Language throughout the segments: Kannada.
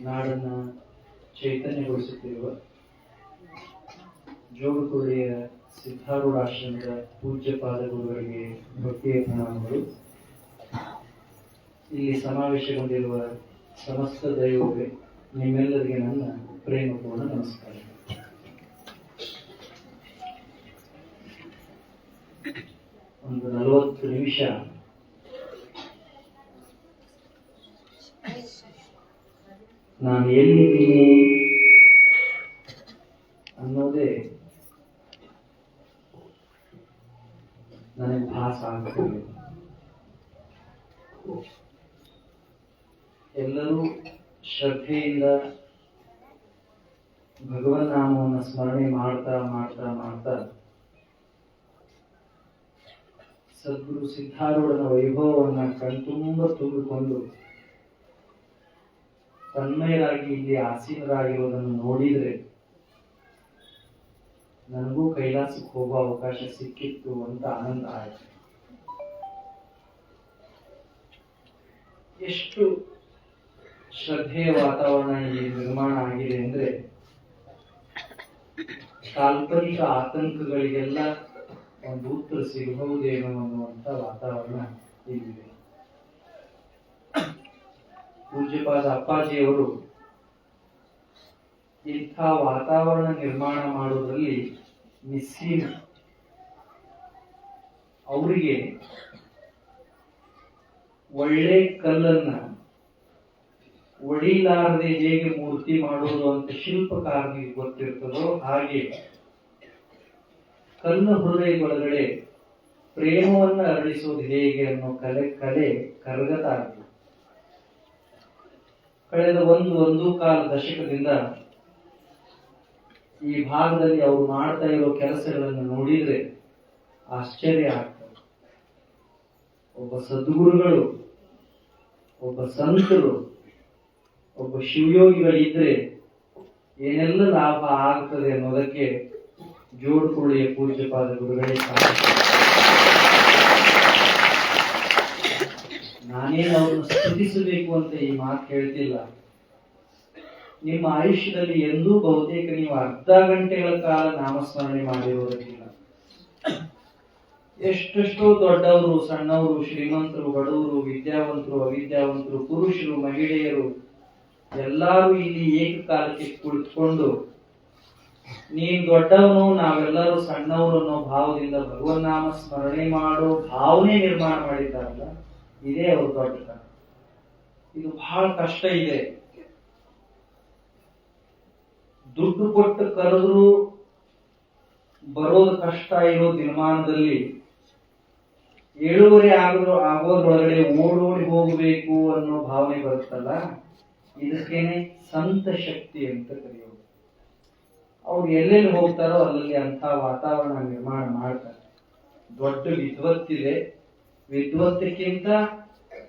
ನಾಡನ್ನ ಚೈತನ್ಯಗೊಳಿಸುತ್ತಿರುವ ಜೋಗುಕುಳಿಯ ಸಿದ್ಧಾರೂಢ ಆಶ್ರಮದ ಪೂಜ್ಯಪಾದ ಗುರುಗಳಿಗೆ ಭಕ್ತಿಯ ಪ್ರಣಾಮಗಳು. ಇಲ್ಲಿ ಸಮಾವೇಶಗೊಂಡಿರುವ ಸಮಸ್ತ ದೈವವೇ, ನಿಮ್ಮೆಲ್ಲರಿಗೆ ನನ್ನ ಪ್ರೇಮಪೂರ್ಣ ನಮಸ್ಕಾರ. ಒಂದು 40 ನಿಮಿಷ ನಾನು ಎಲ್ಲಿದ್ದೀನಿ ಅನ್ನೋದೇ ನನಗೆ ಭಾಸ ಆಗ್ತದೆ. ಎಲ್ಲರೂ ಶ್ರದ್ಧೆಯಿಂದ ಭಗವನ್ ನಾಮವನ್ನು ಸ್ಮರಣೆ ಮಾಡ್ತಾ ಮಾಡ್ತಾ ಮಾಡ್ತಾ ಸದ್ಗುರು ಸಿದ್ಧಾರೂಢನ ವೈಭವವನ್ನ ಕಣ್ತುಂಬ ತುಂಬಿಕೊಂಡು ತನ್ಮಯರಾಗಿ ಇಲ್ಲಿ ಆಸೀನರಾಗಿರುವುದನ್ನು ನೋಡಿದ್ರೆ ನನಗೂ ಕೈಲಾಸಕ್ಕೆ ಹೋಗುವ ಅವಕಾಶ ಸಿಕ್ಕಿತ್ತು ಅಂತ ಆನಂದ ಆಯ್ತು. ಎಷ್ಟು ಶ್ರದ್ಧೆಯ ವಾತಾವರಣ ಇಲ್ಲಿ ನಿರ್ಮಾಣ ಆಗಿದೆ ಅಂದ್ರೆ ಕಾಲ್ಪನಿಕ ಆತಂಕಗಳಿಗೆಲ್ಲ ಒಂದು ಉತ್ತರ ಸಿಗಬಹುದೇನೋ ಅನ್ನುವಂಥ ವಾತಾವರಣ ಇಲ್ಲಿದೆ. ಪೂಜ್ಯಪಾದ ಅಪ್ಪಾಜಿಯವರು ಇಂಥ ವಾತಾವರಣ ನಿರ್ಮಾಣ ಮಾಡುವುದರಲ್ಲಿ ಮಿಸ್ಸೀನ. ಅವರಿಗೆ ಒಳ್ಳೆ ಕಲ್ಲನ್ನ ಒಡಿಲಾರದೆ ಹೇಗೆ ಮೂರ್ತಿ ಮಾಡುವುದು ಅಂತ ಶಿಲ್ಪಕಾರನಿಗೆ ಗೊತ್ತಿರ್ತದೋ ಹಾಗೆ ಕಲ್ಲು ಹೃದಯದೊಳಗಡೆ ಪ್ರೇಮವನ್ನ ಅರಳಿಸುವುದು ಹೇಗೆ ಅನ್ನೋ ಕಲೆ ಕರಗತ ಆಗಿದೆ. ಕಳೆದ ಒಂದು ಕಾಲ ದಶಕದಿಂದ ಈ ಭಾಗದಲ್ಲಿ ಅವರು ಮಾಡ್ತಾ ಇರೋ ಕೆಲಸಗಳನ್ನು ನೋಡಿದ್ರೆ ಆಶ್ಚರ್ಯ ಆಗ್ತದೆ. ಒಬ್ಬ ಸದ್ಗುರುಗಳು, ಒಬ್ಬ ಸಂತರು, ಒಬ್ಬ ಶಿವಯೋಗಿಗಳಿದ್ರೆ ಏನೆಲ್ಲ ಲಾಭ ಆಗ್ತದೆ ಅನ್ನೋದಕ್ಕೆ ಜೋಡುಕುಳಿಯ ಪೂಜ್ಯಪಾದ ಗುರುಗಳೇ ಸಾಕು. ನಾನೇನು ಅವ್ರನ್ನ ಸ್ತುತಿಸಬೇಕು ಅಂತ ಈ ಮಾತು ಹೇಳ್ತಿಲ್ಲ. ನಿಮ್ಮ ಆಯುಷ್ಯದಲ್ಲಿ ಎಂದೂ ಬಹುತೇಕ ನೀವು ಅರ್ಧ ಗಂಟೆಗಳ ಕಾಲ ನಾಮಸ್ಮರಣೆ ಮಾಡಿರುವುದಕ್ಕಿಲ್ಲ. ಎಷ್ಟೆಷ್ಟೋ ದೊಡ್ಡವರು, ಸಣ್ಣವರು, ಶ್ರೀಮಂತರು, ಬಡವರು, ವಿದ್ಯಾವಂತರು, ಅವಿದ್ಯಾವಂತರು, ಪುರುಷರು, ಮಹಿಳೆಯರು ಎಲ್ಲರೂ ಇಲ್ಲಿ ಏಕಕಾಲಕ್ಕೆ ಕುಳಿತುಕೊಂಡು ನೀನ್ ದೊಡ್ಡವನು, ನಾವೆಲ್ಲರೂ ಸಣ್ಣವರು ಅನ್ನೋ ಭಾವದಿಂದ ಭಗವನ್ನಾಮ ಸ್ಮರಣೆ ಮಾಡೋ ಭಾವನೆ ನಿರ್ಮಾಣ ಮಾಡಿದ್ದಾರಲ್ಲ, ಇದೇ ಅವ್ರ ದೊಡ್ಡತನ. ಇದು ಬಹಳ ಕಷ್ಟ ಇದೆ. ದುಡ್ಡು ಕೊಟ್ಟು ಕರೆದ್ರು ಬರೋದು ಕಷ್ಟ ಇರೋ ದಿನಮಾನದಲ್ಲಿ 7:30 ಆಗೋದ್ರೊಳಗಡೆ ಓಡೋಡಿ ಹೋಗಬೇಕು ಅನ್ನೋ ಭಾವನೆ ಬರುತ್ತಲ್ಲ, ಇದಕ್ಕೇನೆ ಸಂತ ಶಕ್ತಿ ಅಂತ ಕರೆಯೋದು. ಅವ್ರು ಎಲ್ಲೆಲ್ಲಿ ಹೋಗ್ತಾರೋ ಅಲ್ಲಲ್ಲಿ ಅಂಥ ವಾತಾವರಣ ನಿರ್ಮಾಣ ಮಾಡ್ತಾರೆ. ದೊಡ್ಡ ವಿದ್ವತ್ತಿದೆ, ವಿದ್ವತ್ತಕ್ಕಿಂತ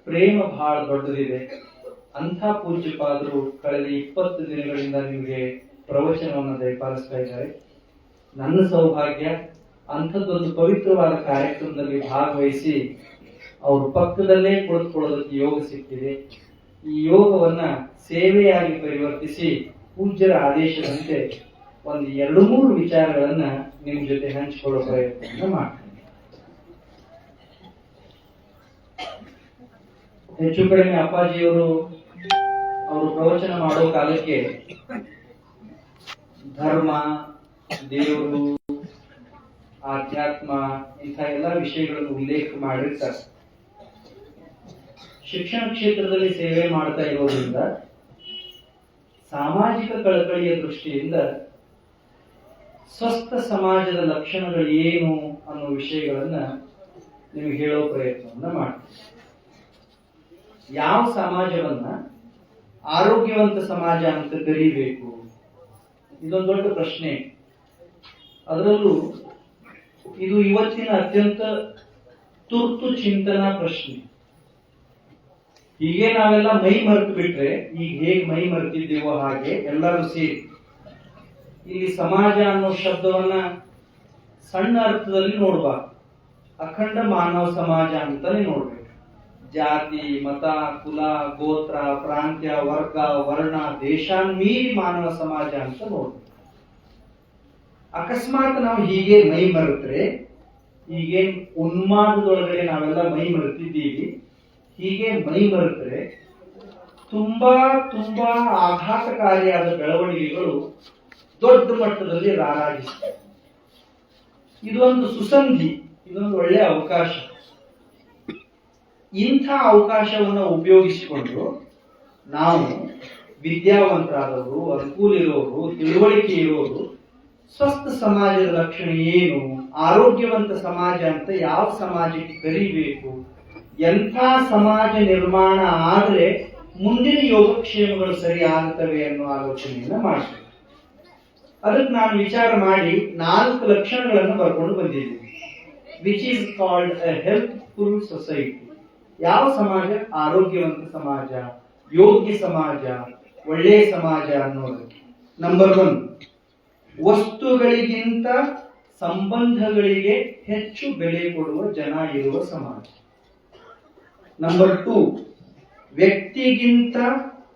ಪ್ರೇಮ ಬಹಳ ದೊಡ್ಡದಿದೆ. ಅಂಥ ಪೂಜ್ಯಪಾದರು ಕಳೆದ 20 ದಿನಗಳಿಂದ ನಿಮಗೆ ಪ್ರವಚನವನ್ನು ದಯಪಾಲಿಸ್ತಾ ಇದ್ದಾರೆ. ನನ್ನ ಸೌಭಾಗ್ಯ ಅಂಥದ್ದೊಂದು ಪವಿತ್ರವಾದ ಕಾರ್ಯಕ್ರಮದಲ್ಲಿ ಭಾಗವಹಿಸಿ ಅವ್ರ ಪಕ್ಕದಲ್ಲೇ ಕುಳಿತುಕೊಳ್ಳೋದಕ್ಕೆ ಯೋಗ ಸಿಕ್ಕಿದೆ. ಈ ಯೋಗವನ್ನ ಸೇವೆಯಾಗಿ ಪರಿವರ್ತಿಸಿ ಪೂಜ್ಯರ ಆದೇಶದಂತೆ ಒಂದು 2-3 ವಿಚಾರಗಳನ್ನ ನಿಮ್ ಜೊತೆ ಹಂಚಿಕೊಳ್ಳೋ ಪ್ರಯತ್ನ ಮಾಡ್ತೀನಿ. ಹೆಚ್ಚು ಕಡಿಮೆ ಅಪ್ಪಾಜಿಯವರು ಅವರು ಪ್ರವಚನ ಮಾಡೋ ಕಾಲಕ್ಕೆ ಧರ್ಮ, ದೇವರು, ಆಧ್ಯಾತ್ಮ ಇಂಥ ಎಲ್ಲ ವಿಷಯಗಳನ್ನು ಉಲ್ಲೇಖ ಮಾಡಿರ್ತಾರೆ. ಶಿಕ್ಷಣ ಕ್ಷೇತ್ರದಲ್ಲಿ ಸೇವೆ ಮಾಡ್ತಾ ಇರೋದ್ರಿಂದ ಸಾಮಾಜಿಕ ಕಳಕಳಿಯ ದೃಷ್ಟಿಯಿಂದ ಸ್ವಸ್ಥ ಸಮಾಜದ ಲಕ್ಷಣಗಳು ಏನು ಅನ್ನೋ ವಿಷಯಗಳನ್ನ ನಿಮಗೆ ಹೇಳೋ ಪ್ರಯತ್ನವನ್ನ ಮಾಡ್ತೀವಿ. ಯಾವ ಸಮಾಜವನ್ನ ಆರೋಗ್ಯವಂತ ಸಮಾಜ ಅಂತ ಕರೀಬೇಕು, ಇದೊಂದು ದೊಡ್ಡ ಪ್ರಶ್ನೆ. ಅದರಲ್ಲೂ ಇದು ಇವತ್ತಿನ ಅತ್ಯಂತ ತುರ್ತು ಚಿಂತನಾ ಪ್ರಶ್ನೆ. ಹೀಗೆ ನಾವೆಲ್ಲ ಮೈ ಮರೆತು ಬಿಟ್ರೆ, ಈಗ ಹೇಗೆ ಮೈ ಮರೆತಿದ್ದೇವೋ ಹಾಗೆ ಎಲ್ಲರೂ ಸೇರಿ ಇಲ್ಲಿ ಸಮಾಜ ಅನ್ನೋ ಶಬ್ದವನ್ನ ಸಣ್ಣ ಅರ್ಥದಲ್ಲಿ ನೋಡ್ಬಾರ್ದು. ಅಖಂಡ ಮಾನವ ಸಮಾಜ ಅಂತಾನೆ ನೋಡ್ಬೇಕು. ಜಾತಿ, ಮತ, ಕುಲ, ಗೋತ್ರ, ಪ್ರಾಂತ್ಯ, ವರ್ಗ, ವರ್ಣ, ದೇಶಾನ್ ಮೀರಿ ಮಾನವ ಸಮಾಜ ಅಂತ ನೋಡ್ತೀವಿ. ಅಕಸ್ಮಾತ್ ನಾವು ಹೀಗೆ ಮೈ ಮರೆತ್ರೆ, ಹೀಗೆ ಉನ್ಮಾದದೊಳಗಡೆ ನಾವೆಲ್ಲ ಮೈ ಮರೆತಿದ್ದೀವಿ, ಹೀಗೆ ಮೈ ಮರೆತ್ರೆ ತುಂಬಾ ತುಂಬಾ ಆಘಾತಕಾರಿಯಾದ ಬೆಳವಣಿಗೆಗಳು ದೊಡ್ಡ ಮಟ್ಟದಲ್ಲಿ ರಾರಾಜಿಸ್ತವೆ. ಇದೊಂದು ಸುಸಂಧಿ, ಇದೊಂದು ಒಳ್ಳೆಯ ಅವಕಾಶ. ಇಂಥ ಅವಕಾಶವನ್ನು ಉಪಯೋಗಿಸಿಕೊಂಡು ನಾವು ವಿದ್ಯಾವಂತರಾದವರು, ಅನುಕೂಲ ಇರೋರು, ತಿಳುವಳಿಕೆ ಇರೋರು, ಸ್ವಸ್ಥ ಸಮಾಜದ ಲಕ್ಷಣ ಏನು, ಆರೋಗ್ಯವಂತ ಸಮಾಜ ಅಂತ ಯಾವ ಸಮಾಜಕ್ಕೆ ಕಲಿಬೇಕು, ಎಂಥ ಸಮಾಜ ನಿರ್ಮಾಣ ಆದರೆ ಮುಂದಿನ ಯೋಗಕ್ಷೇಮಗಳು ಸರಿ ಆಗುತ್ತವೆ ಅನ್ನೋ ಆಲೋಚನೆಯನ್ನ ಮಾಡ್ತೇವೆ. ಅದಕ್ಕೆ ನಾನು ವಿಚಾರ ಮಾಡಿ 4 ಲಕ್ಷಣಗಳನ್ನು ಬರ್ಕೊಂಡು ಬಂದಿದ್ದೀನಿ. Which is called A healthful society. ಯಾವ ಸಮಾಜ ಆರೋಗ್ಯವಂತ ಸಮಾಜ, ಯೋಗ್ಯ ಸಮಾಜ, ಒಳ್ಳೆಯ ಸಮಾಜ ಅನ್ನೋದಕ್ಕೆ. ನಂಬರ್ 1, ವಸ್ತುಗಳಿಗಿಂತ ಸಂಬಂಧಗಳಿಗೆ ಹೆಚ್ಚು ಬೆಲೆ ಕೊಡುವ ಜನ ಇರುವ ಸಮಾಜ. ನಂಬರ್ 2, ವ್ಯಕ್ತಿಗಿಂತ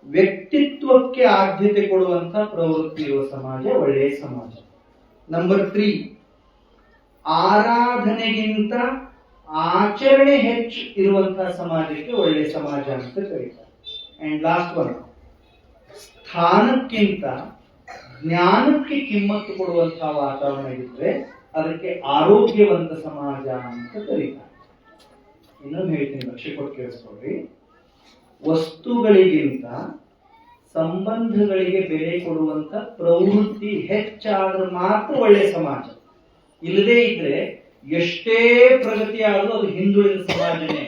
ವ್ಯಕ್ತಿತ್ವಕ್ಕೆ ಆದ್ಯತೆ ಕೊಡುವಂತ ಪ್ರವೃತ್ತಿ ಇರುವ ಸಮಾಜ ಒಳ್ಳೆಯ ಸಮಾಜ. ನಂಬರ್ 3, ಆರಾಧನೆಗಿಂತ ಆಚರಣೆ ಹೆಚ್ಚು ಇರುವಂತಹ ಸಮಾಜಕ್ಕೆ ಒಳ್ಳೆಯ ಸಮಾಜ ಅಂತ ಕರೀತಾರೆ. ಅಂಡ್ ಲಾಸ್ಟ್ 1, ಸ್ಥಾನಕ್ಕಿಂತ ಜ್ಞಾನಕ್ಕೆ ಕಿಮ್ಮತ್ತು ಕೊಡುವಂತಹ ವಾತಾವರಣ ಇದ್ರೆ ಅದಕ್ಕೆ ಆರೋಗ್ಯವಂತ ಸಮಾಜ ಅಂತ ಕರೀತಾರೆ. ಇನ್ನೊಂದು ಹೇಳ್ತೀನಿ, ಲಕ್ಷ್ಯ ಕೊಟ್ಟು ಕೇಳಿಸ್ಕೊಳ್ರಿ. ವಸ್ತುಗಳಿಗಿಂತ ಸಂಬಂಧಗಳಿಗೆ ಬೆಲೆ ಕೊಡುವಂತ ಪ್ರವೃತ್ತಿ ಹೆಚ್ಚಾದ್ರೆ ಮಾತ್ರ ಒಳ್ಳೆಯ ಸಮಾಜ. ಇಲ್ಲದೇ ಇದ್ರೆ ಎಷ್ಟೇ ಪ್ರಗತಿ ಆದರೂ ಅದು ಹಿಂದುಳಿದ ಸಮಾಜನೇ,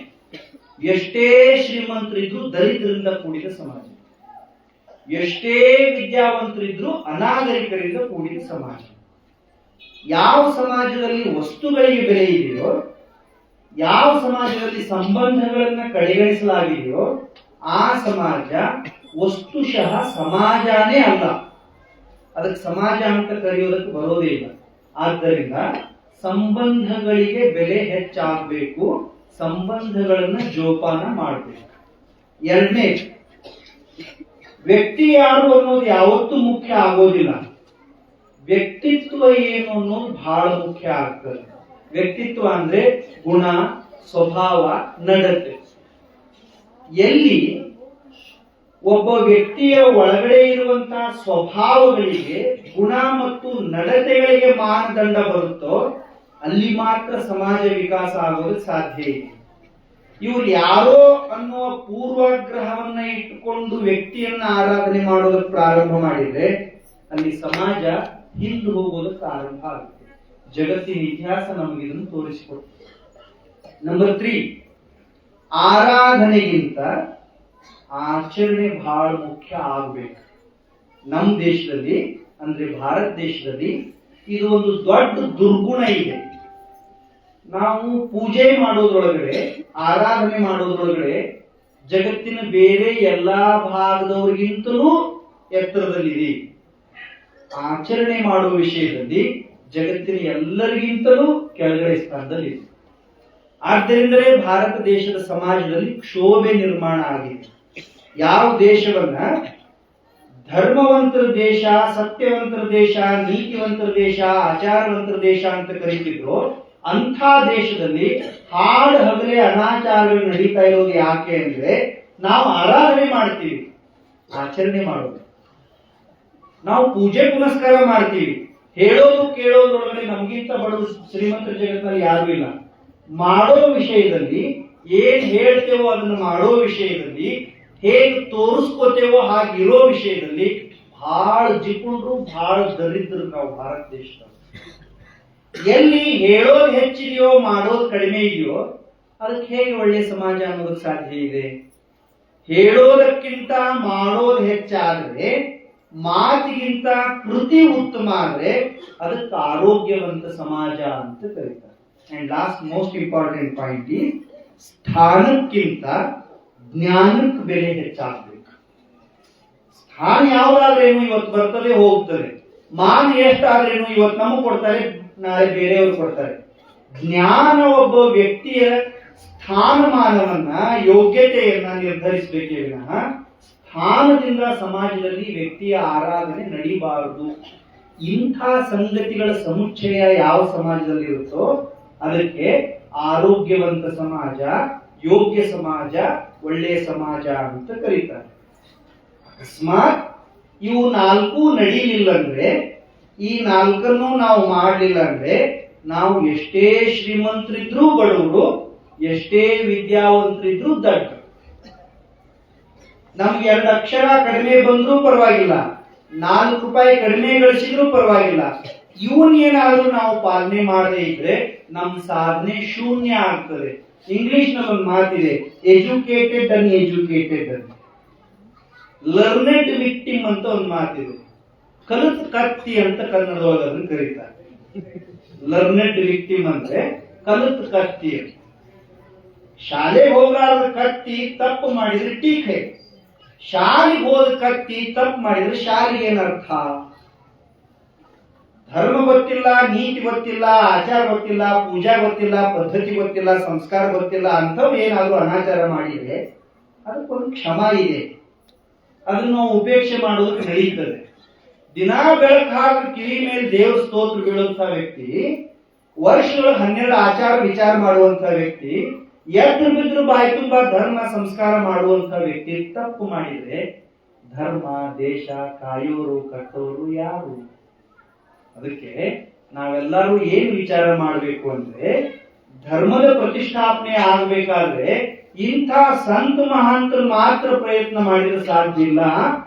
ಎಷ್ಟೇ ಶ್ರೀಮಂತರಿದ್ರು ದರಿದ್ರರಿಂದ ಕೂಡಿದ ಸಮಾಜ, ಎಷ್ಟೇ ವಿದ್ಯಾವಂತರಿದ್ರು ಅನಾಗರಿಕರಿಂದ ಕೂಡಿದ ಸಮಾಜ. ಯಾವ ಸಮಾಜದಲ್ಲಿ ವಸ್ತುಗಳಿಗೆ ಬೆಲೆ ಇದೆಯೋ, ಯಾವ ಸಮಾಜದಲ್ಲಿ ಸಂಬಂಧಗಳನ್ನ ಕಡೆಗಣಿಸಲಾಗಿದೆಯೋ ಆ ಸಮಾಜ ವಸ್ತುಶಃ ಸಮಾಜನೇ ಅಲ್ಲ, ಅದಕ್ಕೆ ಸಮಾಜ ಅಂತ ಕರೆಯೋದಕ್ಕೆ ಬರೋದೇ ಇಲ್ಲ. ಆದ್ದರಿಂದ ಸಂಬಂಧಗಳಿಗೆ ಬೆಲೆ ಹೆಚ್ಚಾಗಬೇಕು, ಸಂಬಂಧಗಳನ್ನ ಜೋಪಾನ ಮಾಡಬೇಕು. 2ನೇ, ವ್ಯಕ್ತಿ ಯಾರು ಅನ್ನೋದು ಯಾವತ್ತೂ ಮುಖ್ಯ ಆಗೋದಿಲ್ಲ, ವ್ಯಕ್ತಿತ್ವ ಏನು ಅನ್ನೋದು ಬಹಳ ಮುಖ್ಯ ಆಗ್ತದೆ. ವ್ಯಕ್ತಿತ್ವ ಅಂದ್ರೆ ಗುಣ, ಸ್ವಭಾವ, ನಡತೆ. ಎಲ್ಲಿ ಒಬ್ಬ ವ್ಯಕ್ತಿಯ ಒಳಗಡೆ ಇರುವಂತಹ ಸ್ವಭಾವಗಳಿಗೆ, ಗುಣ ಮತ್ತು ನಡತೆಗಳಿಗೆ ಮಾನದಂಡ ಬರುತ್ತೋ ಅಲ್ಲಿ ಮಾತ್ರ ಸಮಾಜ ವಿಕಾಸ ಆಗೋದಕ್ಕೆ ಸಾಧ್ಯ ಇದೆ. ಇವ್ರು ಯಾರೋ ಅನ್ನುವ ಪೂರ್ವಾಗ್ರಹವನ್ನ ಇಟ್ಟುಕೊಂಡು ವ್ಯಕ್ತಿಯನ್ನ ಆರಾಧನೆ ಮಾಡೋದಕ್ಕೆ ಪ್ರಾರಂಭ ಮಾಡಿದ್ರೆ ಅಲ್ಲಿ ಸಮಾಜ ಹಿಂದೆ ಹೋಗೋದಕ್ಕೆ ಆರಂಭ ಆಗುತ್ತೆ. ಜಗತ್ತಿನ ಇತಿಹಾಸ ನಮಗೆ ಇದನ್ನು ತೋರಿಸಿಕೊಡ್ತದೆ. ನಂಬರ್ 3, ಆರಾಧನೆಗಿಂತ ಆಚರಣೆ ಬಹಳ ಮುಖ್ಯ ಆಗ್ಬೇಕು. ನಮ್ಮ ದೇಶದಲ್ಲಿ ಅಂದ್ರೆ ಭಾರತ ದೇಶದಲ್ಲಿ ಇದು ಒಂದು ದೊಡ್ಡ ದುರ್ಗುಣ ಇದೆ. ನಾವು ಪೂಜೆ ಮಾಡೋದ್ರೊಳಗಡೆ, ಆರಾಧನೆ ಮಾಡೋದ್ರೊಳಗಡೆ ಜಗತ್ತಿನ ಬೇರೆ ಎಲ್ಲಾ ಭಾಗದವರಿಗಿಂತಲೂ ಎತ್ತರದಲ್ಲಿದೆ. ಆಚರಣೆ ಮಾಡುವ ವಿಷಯದಲ್ಲಿ ಜಗತ್ತಿನ ಎಲ್ಲರಿಗಿಂತಲೂ ಕೆಳಗಡೆ ಸ್ಥಾನದಲ್ಲಿದೆ. ಆದ್ದರಿಂದಲೇ ಭಾರತ ದೇಶದ ಸಮಾಜದಲ್ಲಿ ಕ್ಷೋಭೆ ನಿರ್ಮಾಣ ಆಗಿದೆ. ಯಾವ ದೇಶವನ್ನ ಧರ್ಮವಂತರ ದೇಶ, ಸತ್ಯವಂತರ ದೇಶ, ನೀತಿವಂತರ ದೇಶ, ಆಚಾರವಂತರ ದೇಶ ಅಂತ ಕರೀತಿದ್ರು, ಅಂಥ ದೇಶದಲ್ಲಿ ಹಾಡು ಹಗಲೇ ಅನಾಚಾರಗಳು ನಡೀತಾ ಇರೋದು ಯಾಕೆ ಅಂದ್ರೆ ನಾವು ಆರಾಧನೆ ಮಾಡ್ತೀವಿ, ಆಚರಣೆ ಮಾಡೋದು. ನಾವು ಪೂಜೆ ಪುನಸ್ಕಾರ ಮಾಡ್ತೀವಿ, ಹೇಳೋದು ಕೇಳೋದ್ರೊಳಗಡೆ ನಮ್ಗಿಂತ ಬಡವರು ಶ್ರೀಮಂತರ ಜಗತ್ತಿನಲ್ಲಿ ಯಾರು ಇಲ್ಲ. ಮಾಡೋ ವಿಷಯದಲ್ಲಿ, ಏನ್ ಹೇಳ್ತೇವೋ ಅದನ್ನು ಮಾಡೋ ವಿಷಯದಲ್ಲಿ, ಹೇಗೆ ತೋರಿಸ್ಕೋತೇವೋ ಹಾಗಿರೋ ವಿಷಯದಲ್ಲಿ ಬಹಳ ಜಿಪುಣರು, ಬಹಳ ದರಿದ್ರರು ನಾವು ಭಾರತ ದೇಶದಲ್ಲಿ. ಎಲ್ಲಿ ಹೇಳೋದು ಹೆಚ್ಚಿದೆಯೋ ಮಾಡೋದು ಕಡಿಮೆ ಇದೆಯೋ ಅದಕ್ಕೆ ಹೇಗೆ ಒಳ್ಳೆಯ ಸಮಾಜ ಅನ್ನೋದಕ್ಕೆ ಸಾಧ್ಯ ಇದೆ? ಹೇಳೋದಕ್ಕಿಂತ ಮಾಡೋದು ಹೆಚ್ಚಾದ್ರೆ, ಮಾತಿಗಿಂತ ಕೃತಿ ಉತ್ತಮ ಆದ್ರೆ ಅದಕ್ಕೆ ಆರೋಗ್ಯವಂತ ಸಮಾಜ ಅಂತ ಕರೀತಾರೆ. And last most important point ಈ ಸ್ಥಾನಕ್ಕಿಂತ ಜ್ಞಾನಕ್ಕೆ ಬೆಲೆ ಹೆಚ್ಚಾಗಬೇಕು. ಸ್ಥಾನ ಯಾವ್ದಾದ್ರೇನು ಇವತ್ತು ಬರ್ತದೆ ಹೋಗ್ತದೆ, ಮಾನ ಎಷ್ಟಾದ್ರೇನು ಇವತ್ತು ನಮಗೆ ಕೊಡ್ತಾರೆ, ನಾಳೆ ಬೇರೆಯವರು ಕೊಡ್ತಾರೆ. ಜ್ಞಾನ ಒಬ್ಬ ವ್ಯಕ್ತಿಯ ಸ್ಥಾನಮಾನವನ್ನ ಯೋಗ್ಯತೆಯನ್ನ ನಿರ್ಧರಿಸಬೇಕೇ ವಿನಃ ಸ್ಥಾನದಿಂದ ಸಮಾಜದಲ್ಲಿ ವ್ಯಕ್ತಿಯ ಆರಾಧನೆ ನಡೀಬಾರದು. ಇಂಥ ಸಂಗತಿಗಳ ಸಮುಚ್ಚಯ ಯಾವ ಸಮಾಜದಲ್ಲಿ ಇರುತ್ತೋ ಅದಕ್ಕೆ ಆರೋಗ್ಯವಂತ ಸಮಾಜ, ಯೋಗ್ಯ ಸಮಾಜ, ಒಳ್ಳೆಯ ಸಮಾಜ ಅಂತ ಕರೀತಾರೆ. ಅಕಸ್ಮಾತ್ ಇವು ನಾಲ್ಕು ನಡೀಲಿಲ್ಲ ಅಂದ್ರೆ, ಈ ನಾಲ್ಕನ್ನು ನಾವು ಮಾಡಲಿಲ್ಲ ಅಂದ್ರೆ, ನಾವು ಎಷ್ಟೇ ಶ್ರೀಮಂತರಿದ್ರು ಬಡವರು, ಎಷ್ಟೇ ವಿದ್ಯಾವಂತರಿದ್ರು ದಡ್ಡರು. ನಮ್ಗೆ 2 ಅಕ್ಷರ ಕಡಿಮೆ ಬಂದ್ರೂ ಪರವಾಗಿಲ್ಲ, 4 ರೂಪಾಯಿ ಕಡಿಮೆ ಗಳಿಸಿದ್ರು ಪರವಾಗಿಲ್ಲ. ಇವನ್ನೇನಾದ್ರೂ ನಾವು ಪಾಲನೆ ಮಾಡದೇ ಇದ್ರೆ ನಮ್ಮ ಸಾಧನೆ ಶೂನ್ಯ ಆಗ್ತದೆ. ಇಂಗ್ಲಿಷ್ ನಲ್ಲಿ ಒಂದು ಮಾತಿದೆ, ಎಜುಕೇಟೆಡ್ ಅನ್ಎಜುಕೇಟೆಡ್ ಅಂತ. ಲರ್ನೆಡ್ ವಿಕ್ಟಿಮ್ ಅಂತ ಒಂದು ಮಾತಿದೆ. ಕಲಿತ ಕತ್ತಿ ಅಂತ ಕನ್ನಡದೊಳಗೆ ಅದನ್ನು ಕರೀತಾರೆ. ಲರ್ನೆಡ್ ವಿಕ್ಟಿಮ್ ಅಂದ್ರೆ ಕಲಿತ ಕತ್ತಿ ಅಂತ. ಶಾಲೆಗೆ ಹೋಗಲಾರದ ಕತ್ತಿ ತಪ್ಪು ಮಾಡಿದ್ರೆ ಟೀಕೆ, ಶಾಲೆಗೆ ಹೋದ ಕತ್ತಿ ತಪ್ಪು ಮಾಡಿದ್ರೆ ಶಾಲೆಗೆ ಏನರ್ಥ? ಧರ್ಮ ಗೊತ್ತಿಲ್ಲ, ನೀತಿ ಗೊತ್ತಿಲ್ಲ, ಆಚಾರ ಗೊತ್ತಿಲ್ಲ, ಪೂಜಾ ಗೊತ್ತಿಲ್ಲ, ಪದ್ಧತಿ ಗೊತ್ತಿಲ್ಲ, ಸಂಸ್ಕಾರ ಗೊತ್ತಿಲ್ಲ ಅಂಥವು ಏನಾದ್ರೂ ಅನಾಚಾರ ಮಾಡಿದ್ರೆ ಅದಕ್ಕೊಂದು ಕ್ಷಮ ಇದೆ, ಅದನ್ನು ನಾವು ಉಪೇಕ್ಷೆ ಮಾಡೋದಕ್ಕೆ ನಡೀತದೆ. ದಿನಾ ಬೆಳಕಾಗ ಕಿವಿ ಮೇಲೆ ದೇವ್ರ ಸ್ತೋತ್ರ ಬೀಳುವಂತ ವ್ಯಕ್ತಿ, ವರ್ಷಗಳ 12 ಆಚಾರ ವಿಚಾರ ಮಾಡುವಂತ ವ್ಯಕ್ತಿ, ಎದ್ರು ಬಿದ್ರು ಬಾಯಿ ತುಂಬಾ ಧರ್ಮ ಸಂಸ್ಕಾರ ಮಾಡುವಂತ ವ್ಯಕ್ತಿ ತಪ್ಪು ಮಾಡಿದ್ರೆ ಧರ್ಮ ದೇಶ ಕಾಯೋರು ಕಟ್ಟೋರು ಯಾರು? ಅದಕ್ಕೆ ನಾವೆಲ್ಲರೂ ಏನ್ ವಿಚಾರ ಮಾಡಬೇಕು ಅಂದ್ರೆ, ಧರ್ಮದ ಪ್ರತಿಷ್ಠಾಪನೆ ಆಗಬೇಕಾದ್ರೆ ಇಂಥ ಸಂತ ಮಹಾಂತರು ಮಾತ್ರ ಪ್ರಯತ್ನ ಮಾಡಿದ್ರೆ ಸಾಧ್ಯ ಇಲ್ಲ.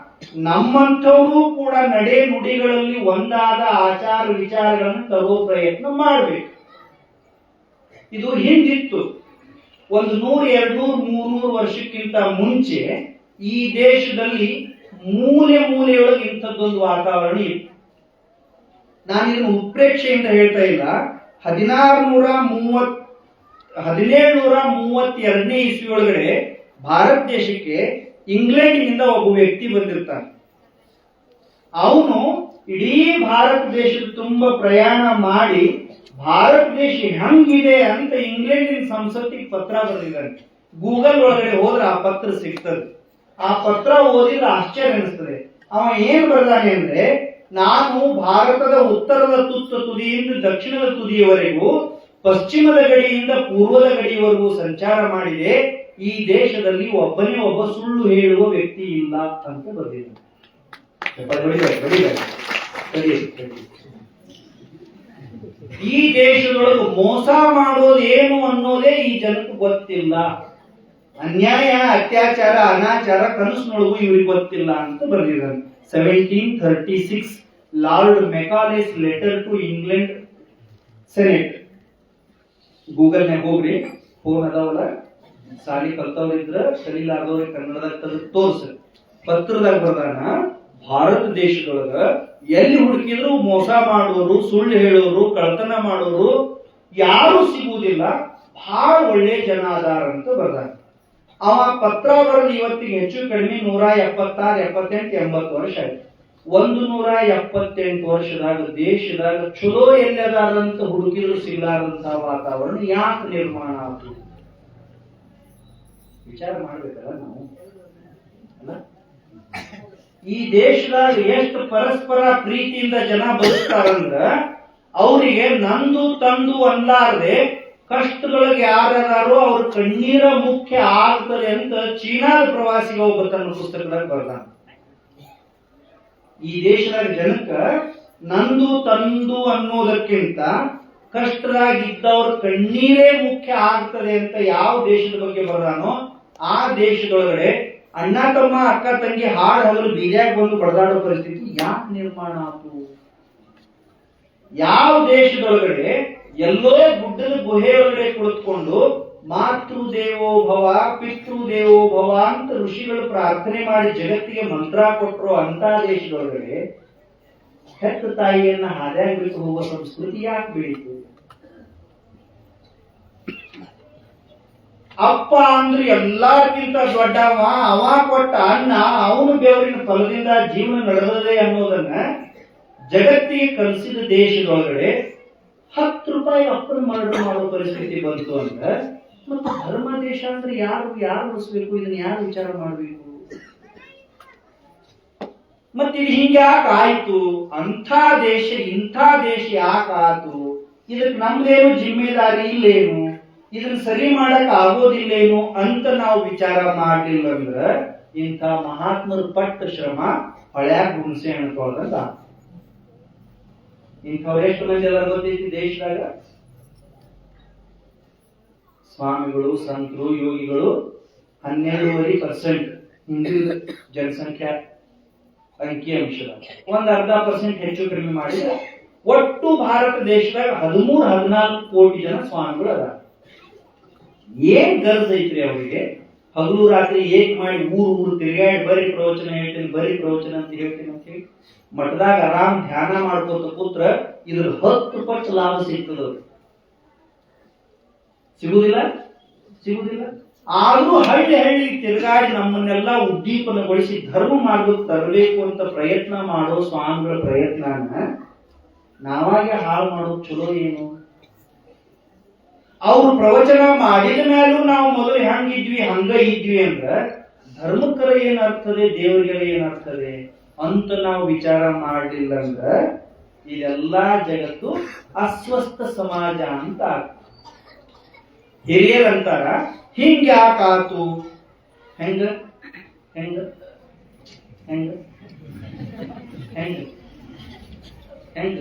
ನಮ್ಮಂಥವರು ಕೂಡ ನಡೆ ನುಡಿಗಳಲ್ಲಿ ಒಂದಾದ ಆಚಾರ ವಿಚಾರಗಳನ್ನು ತರೋ ಪ್ರಯತ್ನ ಮಾಡಬೇಕು. ಇದು ಹಿಂದಿತ್ತು. ಒಂದು 100, 200, 300 ವರ್ಷಕ್ಕಿಂತ ಮುಂಚೆ ಈ ದೇಶದಲ್ಲಿ ಮೂಲೆ ಮೂಲೆಯೊಳಗೆ ಇಂಥದ್ದೊಂದು ವಾತಾವರಣ ಇತ್ತು. ನಾನಿದನ್ನು ಉತ್ಪ್ರೇಕ್ಷೆಯಿಂದ ಹೇಳ್ತಾ ಇಲ್ಲ. 1732ನೇ ಇಸ್ವಿ ಒಳಗಡೆ ಭಾರತ ದೇಶಕ್ಕೆ ಇಂಗ್ಲೆಂಡ್ನಿಂದ ಒಬ್ಬ ವ್ಯಕ್ತಿ ಬಂದಿರ್ತಾನೆ. ಅವನು ಇಡೀ ಭಾರತ ದೇಶದ ತುಂಬಾ ಪ್ರಯಾಣ ಮಾಡಿ ಭಾರತ ದೇಶ ಹೆಂಗಿದೆ ಅಂತ ಇಂಗ್ಲೆಂಡಿನ ಸಂಸತ್ತಿಗೆ ಪತ್ರ ಬರೆದಿದ್ದಾನೆ. ಗೂಗಲ್ ಒಳಗಡೆ ಹೋದ್ರೆ ಆ ಪತ್ರ ಸಿಗ್ತದೆ. ಆ ಪತ್ರ ಓದಿದ್ರೆ ಆಶ್ಚರ್ಯ ಅನಿಸ್ತದೆ. ಅವ ಏನ್ ಬರ್ದಾನೆ ಅಂದ್ರೆ, ನಾನು ಭಾರತದ ಉತ್ತರದ ತುತ್ತ ತುದಿಯಿಂದ ದಕ್ಷಿಣದ ತುದಿಯವರೆಗೂ, ಪಶ್ಚಿಮದ ಗಡಿಯಿಂದ ಪೂರ್ವದ ಗಡಿಯವರೆಗೂ ಸಂಚಾರ ಮಾಡಿದೆ. ಈ ದೇಶದಲ್ಲಿ ಒಬ್ಬನೇ ಒಬ್ಬ ಸುಳ್ಳು ಹೇಳುವ ವ್ಯಕ್ತಿ ಇಲ್ಲ ಅಂತ ಬರೆದಿದ್ದಾನೆ. ಈ ದೇಶದೊಳಗೆ ಮೋಸ ಮಾಡೋದೇನು ಅನ್ನೋದೇ ಈ ಜನಕ್ಕೆ ಗೊತ್ತಿಲ್ಲ. ಅನ್ಯಾಯ, ಅತ್ಯಾಚಾರ, ಅನಾಚಾರ ಕನಸಿನೊಳಗೂ ಇವ್ರಿಗೆ ಗೊತ್ತಿಲ್ಲ ಅಂತ ಬರೆದಿದ್ದಾನೆ. 1736 lord Macaulay's letter to England senate. ಗೂಗಲ್ನಾಗ ಹೋಗ್ರಿ, ಫೋನ್ ಅದಾವಲ್ಲ, ಸಾಲಿ ಕಲ್ತವ್ರಿದ್ರ ಕಲೀಲಾರ್ದವ್ರಿಗೆ ಕನ್ನಡದಾಗ ತೆಗೆದು ತೋರ್ಸ್ರಿ. ಪತ್ರದಾಗ ಬರ್ದಾನ, ಭಾರತ ದೇಶದೊಳಗ ಎಲ್ಲಿ ಹುಡುಕಿದ್ರು ಮೋಸ ಮಾಡೋರು, ಸುಳ್ಳು ಹೇಳೋರು, ಕಳ್ತನ ಮಾಡೋರು ಯಾರು ಸಿಗುವುದಿಲ್ಲ, ಬಹಳ ಒಳ್ಳೆ ಜನ ಅದಾರ ಅಂತ ಬರ್ದಾನ. ಅವ ಪತ್ರ ಬರೆದು ಇವತ್ತಿಗೆ ಹೆಚ್ಚು ಕಡಿಮೆ 176, 78, 80 ವರ್ಷ ಆಯ್ತು. 178 ವರ್ಷದಾಗ ದೇಶದಾಗ ಚಲೋ ಎಲ್ಲದಾರಂತ ಹುಡುಕಿದ್ರು ಸಿಗ್ಲಾರಂತ ವಾತಾವರಣ ಯಾಕೆ ನಿರ್ಮಾಣ ಆಯ್ತು? ವಿಚಾರ ಮಾಡ್ಬೇಕಲ್ಲ ನಾವು. ಅಲ್ಲ, ಈ ದೇಶದಾಗ ಎಷ್ಟು ಪರಸ್ಪರ ಪ್ರೀತಿಯಿಂದ ಜನ ಬದುಕ್ತಾರಂದ್ರ ಅವರಿಗೆ ನಂದು ತಂದು ಅನ್ಲಾರ್ದೆ ಕಷ್ಟದೊಳಗೆ ಯಾರ್ಯಾರೋ ಅವ್ರ ಕಣ್ಣೀರ ಮುಖ್ಯ ಆಗ್ತದೆ ಅಂತ ಚೀನಾದ ಪ್ರವಾಸಿಗ ಒಬ್ಬ ತನ್ನ ಪುಸ್ತಕದಾಗ ಬರ್ದಾನ. ಈ ದೇಶದಾಗ ಜನಕ್ಕ ನಂದು ತಂದು ಅನ್ನೋದಕ್ಕಿಂತ ಕಷ್ಟರಾಗಿದ್ದವ್ರ ಕಣ್ಣೀರೇ ಮುಖ್ಯ ಆಗ್ತದೆ ಅಂತ ಯಾವ ದೇಶದ ಬಗ್ಗೆ ಬರ್ದಾನೋ ಆ ದೇಶದೊಳಗಡೆ ಅಣ್ಣ ತಮ್ಮ ಅಕ್ಕ ತಂಗಿ ಹಾಡು ಹಗಲು ಬೀದಿಯಾಗ ಬಂದು ಬಡದಾಡೋ ಪರಿಸ್ಥಿತಿ ಯಾಕೆ ನಿರ್ಮಾಣ ಆಯ್ತು? ಯಾವ ದೇಶದೊಳಗಡೆ ಎಲ್ಲೋ ಗುಡ್ಡದ ಗುಹೆಯೊಳಗಡೆ ಕುಳಿತುಕೊಂಡು ಮಾತೃ ದೇವೋ ಭವ ಪಿತೃ ದೇವೋ ಭವ ಅಂತ ಋಷಿಗಳು ಪ್ರಾರ್ಥನೆ ಮಾಡಿ ಜಗತ್ತಿಗೆ ಮಂತ್ರ ಕೊಟ್ಟರು ಅಂತ ದೇಶದೊಳಗಡೆ ಹೆತ್ತ ತಾಯಿಯನ್ನ ಹಾದ್ಯಾಗ ಬಿಟ್ಟು ಹೋಗುವ ಸಂಸ್ಕೃತಿ ಯಾಕೆ ಬೆಳೀತು? ಅಪ್ಪ ಅಂದ್ರೆ ಎಲ್ಲಾರ್ಗಿಂತ ದೊಡ್ಡವ, ಅವ ಕೊಟ್ಟ ಅನ್ನ ಅವನು ಬೆವರಿನ ಫಲದಿಂದ ಜೀವನ ನಡೆದದೆ ಅನ್ನೋದನ್ನ ಜಗತ್ತಿಗೆ ಕಲಿಸಿದ ದೇಶದೊಳಗಡೆ 10 ರೂಪಾಯಿ ಅಪ್ಪನ ಮರ್ಡರ್ ಮಾಡೋ ಪರಿಸ್ಥಿತಿ ಬಂತು ಅಂದ್ರೆ ಮತ್ತು ಧರ್ಮ ದೇಶ ಅಂದ್ರೆ ಯಾರು ಉಳಿಸ್ಬೇಕು, ಇದನ್ನ ಯಾರು ವಿಚಾರ ಮಾಡಬೇಕು? ಮತ್ತೆ ಇದು ಹಿಂಗ್ಯಾಕೆ ಆಯ್ತು? ಅಂಥ ದೇಶ ಇಂಥ ದೇಶ ಯಾಕಾತು? ಇದಕ್ಕೆ ನಮ್ದೇನು ಜಿಮ್ಮೆದಾರಿ ಇಲ್ಲೇನು? ಇದನ್ನ ಸರಿ ಮಾಡಕ್ ಆಗೋದಿಲ್ಲೇನು ಅಂತ ನಾವು ವಿಚಾರ ಮಾಡಲಿಲ್ಲ ಅಂದ್ರ ಇಂಥ ಮಹಾತ್ಮರು ಪಟ್ಟ ಶ್ರಮ ಹಳ್ಯಾಗ ಹುಣಸೆ ಹಣ್ಣು ತೊಳೆದಂತ. ಇಂಥವ್ರು ಎಷ್ಟು ಮಂದಿ ಎಲ್ಲ ಗೊತ್ತೈತಿ ದೇಶದಾಗ? ಸ್ವಾಮಿಗಳು, ಸಂತರು, ಯೋಗಿಗಳು 12% ಹಿಂದೂ ಜನಸಂಖ್ಯಾ ಅಂಕಿಅಂಶದ 1-10% ಹೆಚ್ಚು ಕಡಿಮೆ ಮಾಡಿದ ಒಟ್ಟು ಭಾರತ ದೇಶದಾಗ 13-14 ಕೋಟಿ ಜನ ಸ್ವಾಮಿಗಳು ಅದ. ಏನ್ ಗರ್ಜ್ ಐತ್ರಿ ಅವರಿಗೆ? ಹಗಲು ರಾತ್ರಿ ಏಕ್ ಮಾಡಿ ಊರು ತಿರುಗಾಡಿ ಬರೀ ಪ್ರವಚನ ಹೇಳ್ತೀನಿ ಅಂತ ಹೇಳಿ ಮಠದಾಗ ಆರಾಮ್ ಧ್ಯಾನ ಮಾಡ್ಕೋತ ಕೂತ್ರ ಇದ್ರ 10 ಪಟ್ಟು ಲಾಭ ಸಿಗ್ತದ. ಸಿಗುದಿಲ್ಲ. ಆದ್ರೂ ಹಳ್ಳಿ ತಿರುಗಾಡಿ ನಮ್ಮನ್ನೆಲ್ಲ ಉದ್ದೀಪನಗೊಳಿಸಿ ಧರ್ಮ ಮಾರ್ಗಕ್ಕೆ ತರಬೇಕು ಅಂತ ಪ್ರಯತ್ನ ಮಾಡೋ ಸ್ವಾಮಿಗಳ ಪ್ರಯತ್ನನ ನಾವಾಗೆ ಹಾಳು ಮಾಡೋದು ಚಲೋ ಏನು? ಅವ್ರು ಪ್ರವಚನ ಮಾಡಿದ ಮೇಲೂ ನಾವು ಮೊದಲು ಹೆಂಗಿದ್ವಿ ಹಂಗ ಇದ್ವಿ ಅಂದ್ರ ಧರ್ಮಕ್ಕರ ಏನರ್ಥದೆ, ದೇವರಿಗೆಲ್ಲ ಏನರ್ಥದೆ ಅಂತ ನಾವು ವಿಚಾರ ಮಾಡಲಿಲ್ಲ ಅಂದ್ರ ಇದೆಲ್ಲಾ ಜಗತ್ತು ಅಸ್ವಸ್ಥ ಸಮಾಜ ಅಂತ ಆಗ್ತದೆ. ಹಿರಿಯರಂತಾರ ಹಿಂಗ್ಯಾಕಾತು? ಹೆಂಗ ಹೆಂಗ ಹೆಂಗ ಹೆಂಗ ಹೆಂಗ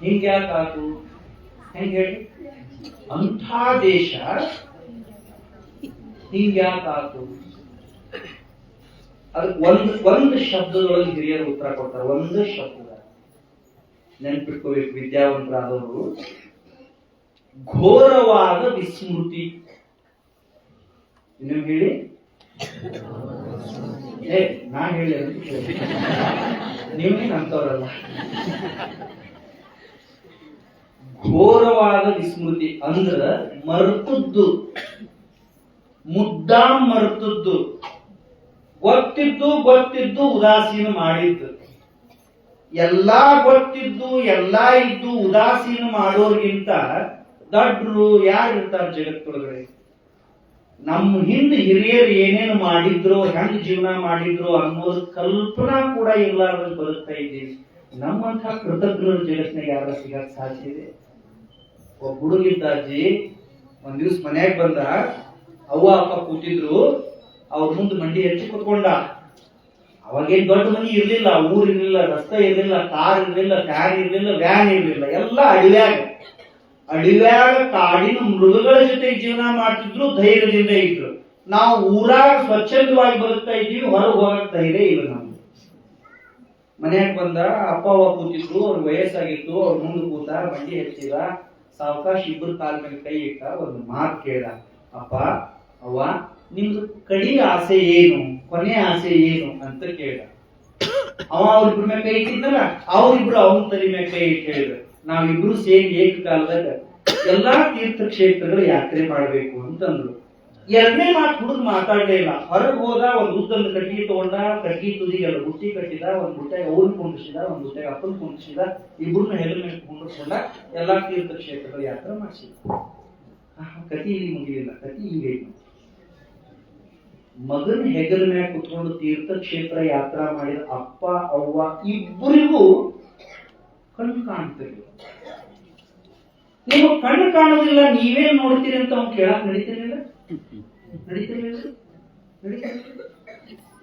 ಹಿಂಗ್ಯಾಕಾತು? ಹೆಂಗ ಹೇಳಿ? ಅಂಥ ದೇಶ ಹಿಂಗ್ಯಾಕಾತು? ಅದಕ್ಕೆ ಒಂದು ಶಬ್ದದೊಳಗೆ ಹಿರಿಯರು ಉತ್ತರ ಕೊಡ್ತಾರೆ. ಒಂದು ಶಬ್ದ ನೆನ್ಪಿಟ್ಕೋಬೇಕು ವಿದ್ಯಾವಂತರಾದವರು. ಘೋರವಾದ ವಿಸ್ಮೃತಿ. ಇನ್ನೊಮ್ಮೆ ಹೇಳಿ. ನಾ ಹೇಳಿ ನೀವೇನು ಅಂತವ್ರಲ್ಲ. ಘೋರವಾದ ವಿಸ್ಮೃತಿ ಅಂದ್ರ ಮರ್ತದ್ದು, ಮುದ್ದಾಂ ಮರ್ತದ್ದು, ಗೊತ್ತಿದ್ದು ಉದಾಸೀನ ಮಾಡಿದ್ದು. ಎಲ್ಲಾ ಗೊತ್ತಿದ್ದು ಎಲ್ಲಾ ಇದ್ದು ಉದಾಸೀನ ಮಾಡೋರ್ಗಿಂತ ದಡ್ರು ಯಾರಿರ್ತಾರ ಜಗತ್ತೊಳಗಡೆ? ನಮ್ಮ ಹಿಂದೆ ಹಿರಿಯರು ಏನೇನು ಮಾಡಿದ್ರು, ಹೆಂಗ್ ಜೀವನ ಮಾಡಿದ್ರು ಅನ್ನೋದು ಕಲ್ಪನಾ ಕೂಡ ಇರ್ಲಾರ್ದ ಬದುಕ್ತಾ ಇದ್ದೀವಿ. ನಮ್ಮಂತ ಕೃತಜ್ಞರ ಜಗತ್ತಿನಾಗ ಯಾರ ಸಿಗಕ್ ಸಾಧ್ಯ ಇದೆ? ಒಬ್ಬ ಹುಡುಗಿದ್ದಾಜಿ ಒಂದ್ ದಿವ್ಸ ಮನ್ಯಾಗ ಬಂದ. ಅವ್ವ ಅಪ್ಪ ಕೂತಿದ್ರು, ಅವ್ರ ಮುಂದೆ ಮಂಡಿ ಹೆಚ್ಚಿ ಕುತ್ಕೊಂಡ. ಅವಾಗೇನ್ ದೊಡ್ಡ ಮನಿ ಇರ್ಲಿಲ್ಲ, ಊರ್ ಇರ್ಲಿಲ್ಲ, ರಸ್ತೆ ಇರ್ಲಿಲ್ಲ, ಕಾರ್ ಇರ್ಲಿಲ್ಲ, ಫ್ಯಾನ್ ಇರ್ಲಿಲ್ಲ, ವ್ಯಾನ್ ಇರ್ಲಿಲ್ಲ, ಎಲ್ಲ ಅಡಿವ್ಯಾಗ ಕಾಡಿನ ಮೃಗಗಳ ಜೊತೆ ಜೀವನ ಮಾಡ್ತಿದ್ರು, ಧೈರ್ಯದಿಂದ ಇದ್ರು. ನಾವು ಊರಾಗ ಸ್ವಚ್ಛಂದವಾಗಿ ಬದುಕ್ತಾ ಇದ್ದೀವಿ, ಹೊರಗೆ ಹೋಗಕ್ ಧೈರ್ಯ ಇಲ್ಲ ನಮ್ಗೆ. ಮನ್ಯಾಗ ಬಂದ, ಅಪ್ಪ ಅವ್ವ ಕೂತಿದ್ರು, ಅವ್ರ ವಯಸ್ಸಾಗಿತ್ತು, ಅವ್ರ ಮುಂದೆ ಕೂತ, ಮಂಡಿ ಹೆಚ್ಚಿದ, ಸಾವಕಾಶ ಇಬ್ಬರು ಕಾಲ ಮೇಲೆ ಕೈ ಇಟ್ಟ, ಒಂದು ಮಾತು ಕೇಳ. ಅಪ್ಪ ಅವ್ವ, ನಿಮ್ದು ಕಡಿ ಆಸೆ ಏನು, ಕೊನೆ ಆಸೆ ಏನು ಅಂತ ಕೇಳ. ಅವ್ರಿಬ್ರ ಮೇಲೆ ಕೈ ಇಟ್ಟಿದ್ದಲ್ಲ, ಅವ್ರಿಬ್ರು ಅವನ ತಲೆ ಮೇಲೆ ಕೈ ಇಟ್ಟು ಹೇಳಿದ್ರು, ನಾವಿಬ್ರು ಸೇರಿ ಏಕಕಾಲದಾಗ ಎಲ್ಲಾ ತೀರ್ಥಕ್ಷೇತ್ರಗಳು ಯಾತ್ರೆ ಮಾಡ್ಬೇಕು ಅಂತಂದ್ರು. ಎರಡನೇ ಮಾತು ಹುಡುಗ ಮಾತಾಡ್ಲೇ ಇಲ್ಲ. ಹೊರಗೆ ಹೋದ, ಒಂದ್ ಉದ್ದೊಂದು ಕಟ್ಟಿ ತಗೊಂಡ, ಕಟ್ಟಿ ತುದಿಗೆಲ್ಲ ಬುಟ್ಟಿ ಕಟ್ಟಿದ, ಒಂದ್ ಬುಟ್ಟಾಗ ಅವ್ರನ್ನ ಕುಂಡಿಸಿದ, ಒಂದ್ ಬುಟ್ಟಾಗ ಅಪ್ಪನ ಕುಂಡಿಸಿದ, ಇಬ್ಬರನ್ನ ಹೆಗಲ ಮೇಲೆ ಕುಂಡಿಸ್ಕೊಂಡ ಎಲ್ಲಾ ತೀರ್ಥಕ್ಷೇತ್ರಗಳು ಯಾತ್ರೆ ಮಾಡಿಸಿದ. ಕತಿ ಇಲ್ಲಿ ಮುಗಿಲಿಲ್ಲ, ಕತಿ ಹೀಗೆ. ಮಗನ ಹೆಗಲ ಮೇಲೆ ಕುತ್ಕೊಂಡು ತೀರ್ಥಕ್ಷೇತ್ರ ಯಾತ್ರಾ ಮಾಡಿದ ಅಪ್ಪ ಅವ್ವ ಇಬ್ಬರಿಗೂ ಕಣ್ಣು ಕಾಣ್ತಿರ್ಲಿಲ್ಲ. ನೀವು ಕಣ್ಣು ಕಾಣುವುದಿಲ್ಲ, ನೀವೇನ್ ನೋಡ್ತೀರಿ ಅಂತ ಅವ್ನು ಕೇಳಕ್ ನಡೀತಿರ್ಲಿಲ್ಲ.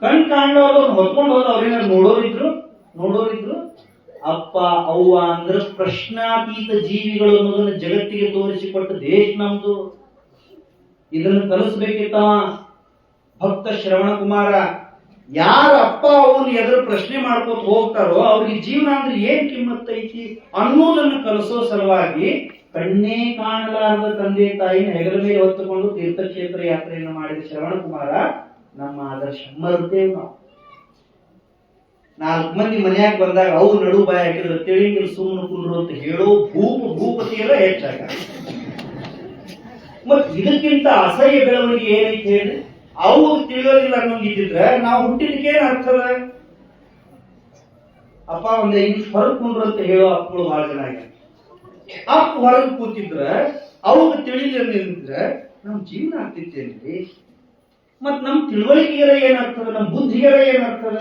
ಕಣ್ ಕಾಣೋರು ಹೊತ್ಕೊಂಡು ಹೋದ, ಅವ್ರೇನಾದ್ರು ನೋಡೋರಿದ್ರು. ಅಪ್ಪ ಅವ್ವ ಅಂದ್ರೆ ಪ್ರಶ್ನಾತೀತ ಜೀವಿಗಳು ಅನ್ನೋದನ್ನ ಜಗತ್ತಿಗೆ ತೋರಿಸಿಕೊಟ್ಟ ದೇಶ ನಮ್ದು. ಇದನ್ನು ಕಲಿಸ್ಬೇಕಿತ್ತವ ಭಕ್ತ ಶ್ರವಣ ಕುಮಾರ. ಯಾರ ಅಪ್ಪ ಅವನು ಎದುರು ಪ್ರಶ್ನೆ ಮಾಡ್ಕೋತ ಹೋಗ್ತಾರೋ ಅವ್ರಿಗೆ ಜೀವನ ಅಂದ್ರೆ ಏನ್ ಕಿಮ್ಮತ್ ಐತಿ ಅನ್ನೋದನ್ನು ಕಲಿಸೋ ಸಲುವಾಗಿ ಕಣ್ಣೇ ಕಾಣಲಾರದ ತಂದೆ ತಾಯಿನ ಹೆಗಲ ಮೇಲೆ ಹೊತ್ತುಕೊಂಡು ತೀರ್ಥಕ್ಷೇತ್ರ ಯಾತ್ರೆಯನ್ನು ಮಾಡಿದ ಶ್ರವಣ ಕುಮಾರ ನಮ್ಮ ಆದರ್ಶ. ಮರ್ತೇವ್ ನಾವು. 4 ಮಂದಿ ಮನ್ಯಾಗ ಬಂದಾಗ ಅವ್ರು ನಡು ಬಾಯಿ ಹಾಕಿದ್ರೆ ತಿಳಿಂಗಿಲ್ ಸುಮ್ಮನೆ ಕುಂಡ್ರು ಅಂತ ಹೇಳೋ ಭೂಪತಿ ಎಲ್ಲ ಹೆಚ್ಚಾಗ. ಮತ್ ಇದಕ್ಕಿಂತ ಅಸಹ್ಯ ಬೆಳವಣಿಗೆ ಏನೈತೆ ಹೇಳಿ? ಅವ್ರು ತಿಳಿಯೋದಿಲ್ಲ ಅನ್ನೋಂಗಿದ್ರೆ ನಾವು ಹುಟ್ಟಿದಕ್ಕೆ ಏನ್ ಅರ್ಥದ? ಅಪ್ಪ ಒಂದ್ 5 ಹೊರಗೆ ಕುಂಡ್ರು ಅಂತ ಹೇಳೋ ಅಪ್ಪಗಳು ಬಹಳ ಜನ ಆಗ್ಯಾರ. ಅಪ್ಪ ಹೊರಗೆ ಕೂತಿದ್ರ ಅವಾಗ ತಿಳಿಲಿದ್ರೆ ನಮ್ ಜೀವನ ಆಗ್ತಿತ್ತೇನ್ರಿ? ಮತ್ ನಮ್ ತಿಳುವಳಿಕೆಗರ ಏನಾಗ್ತದ, ನಮ್ ಬುದ್ಧಿಗರ ಏನಾಗ್ತದ?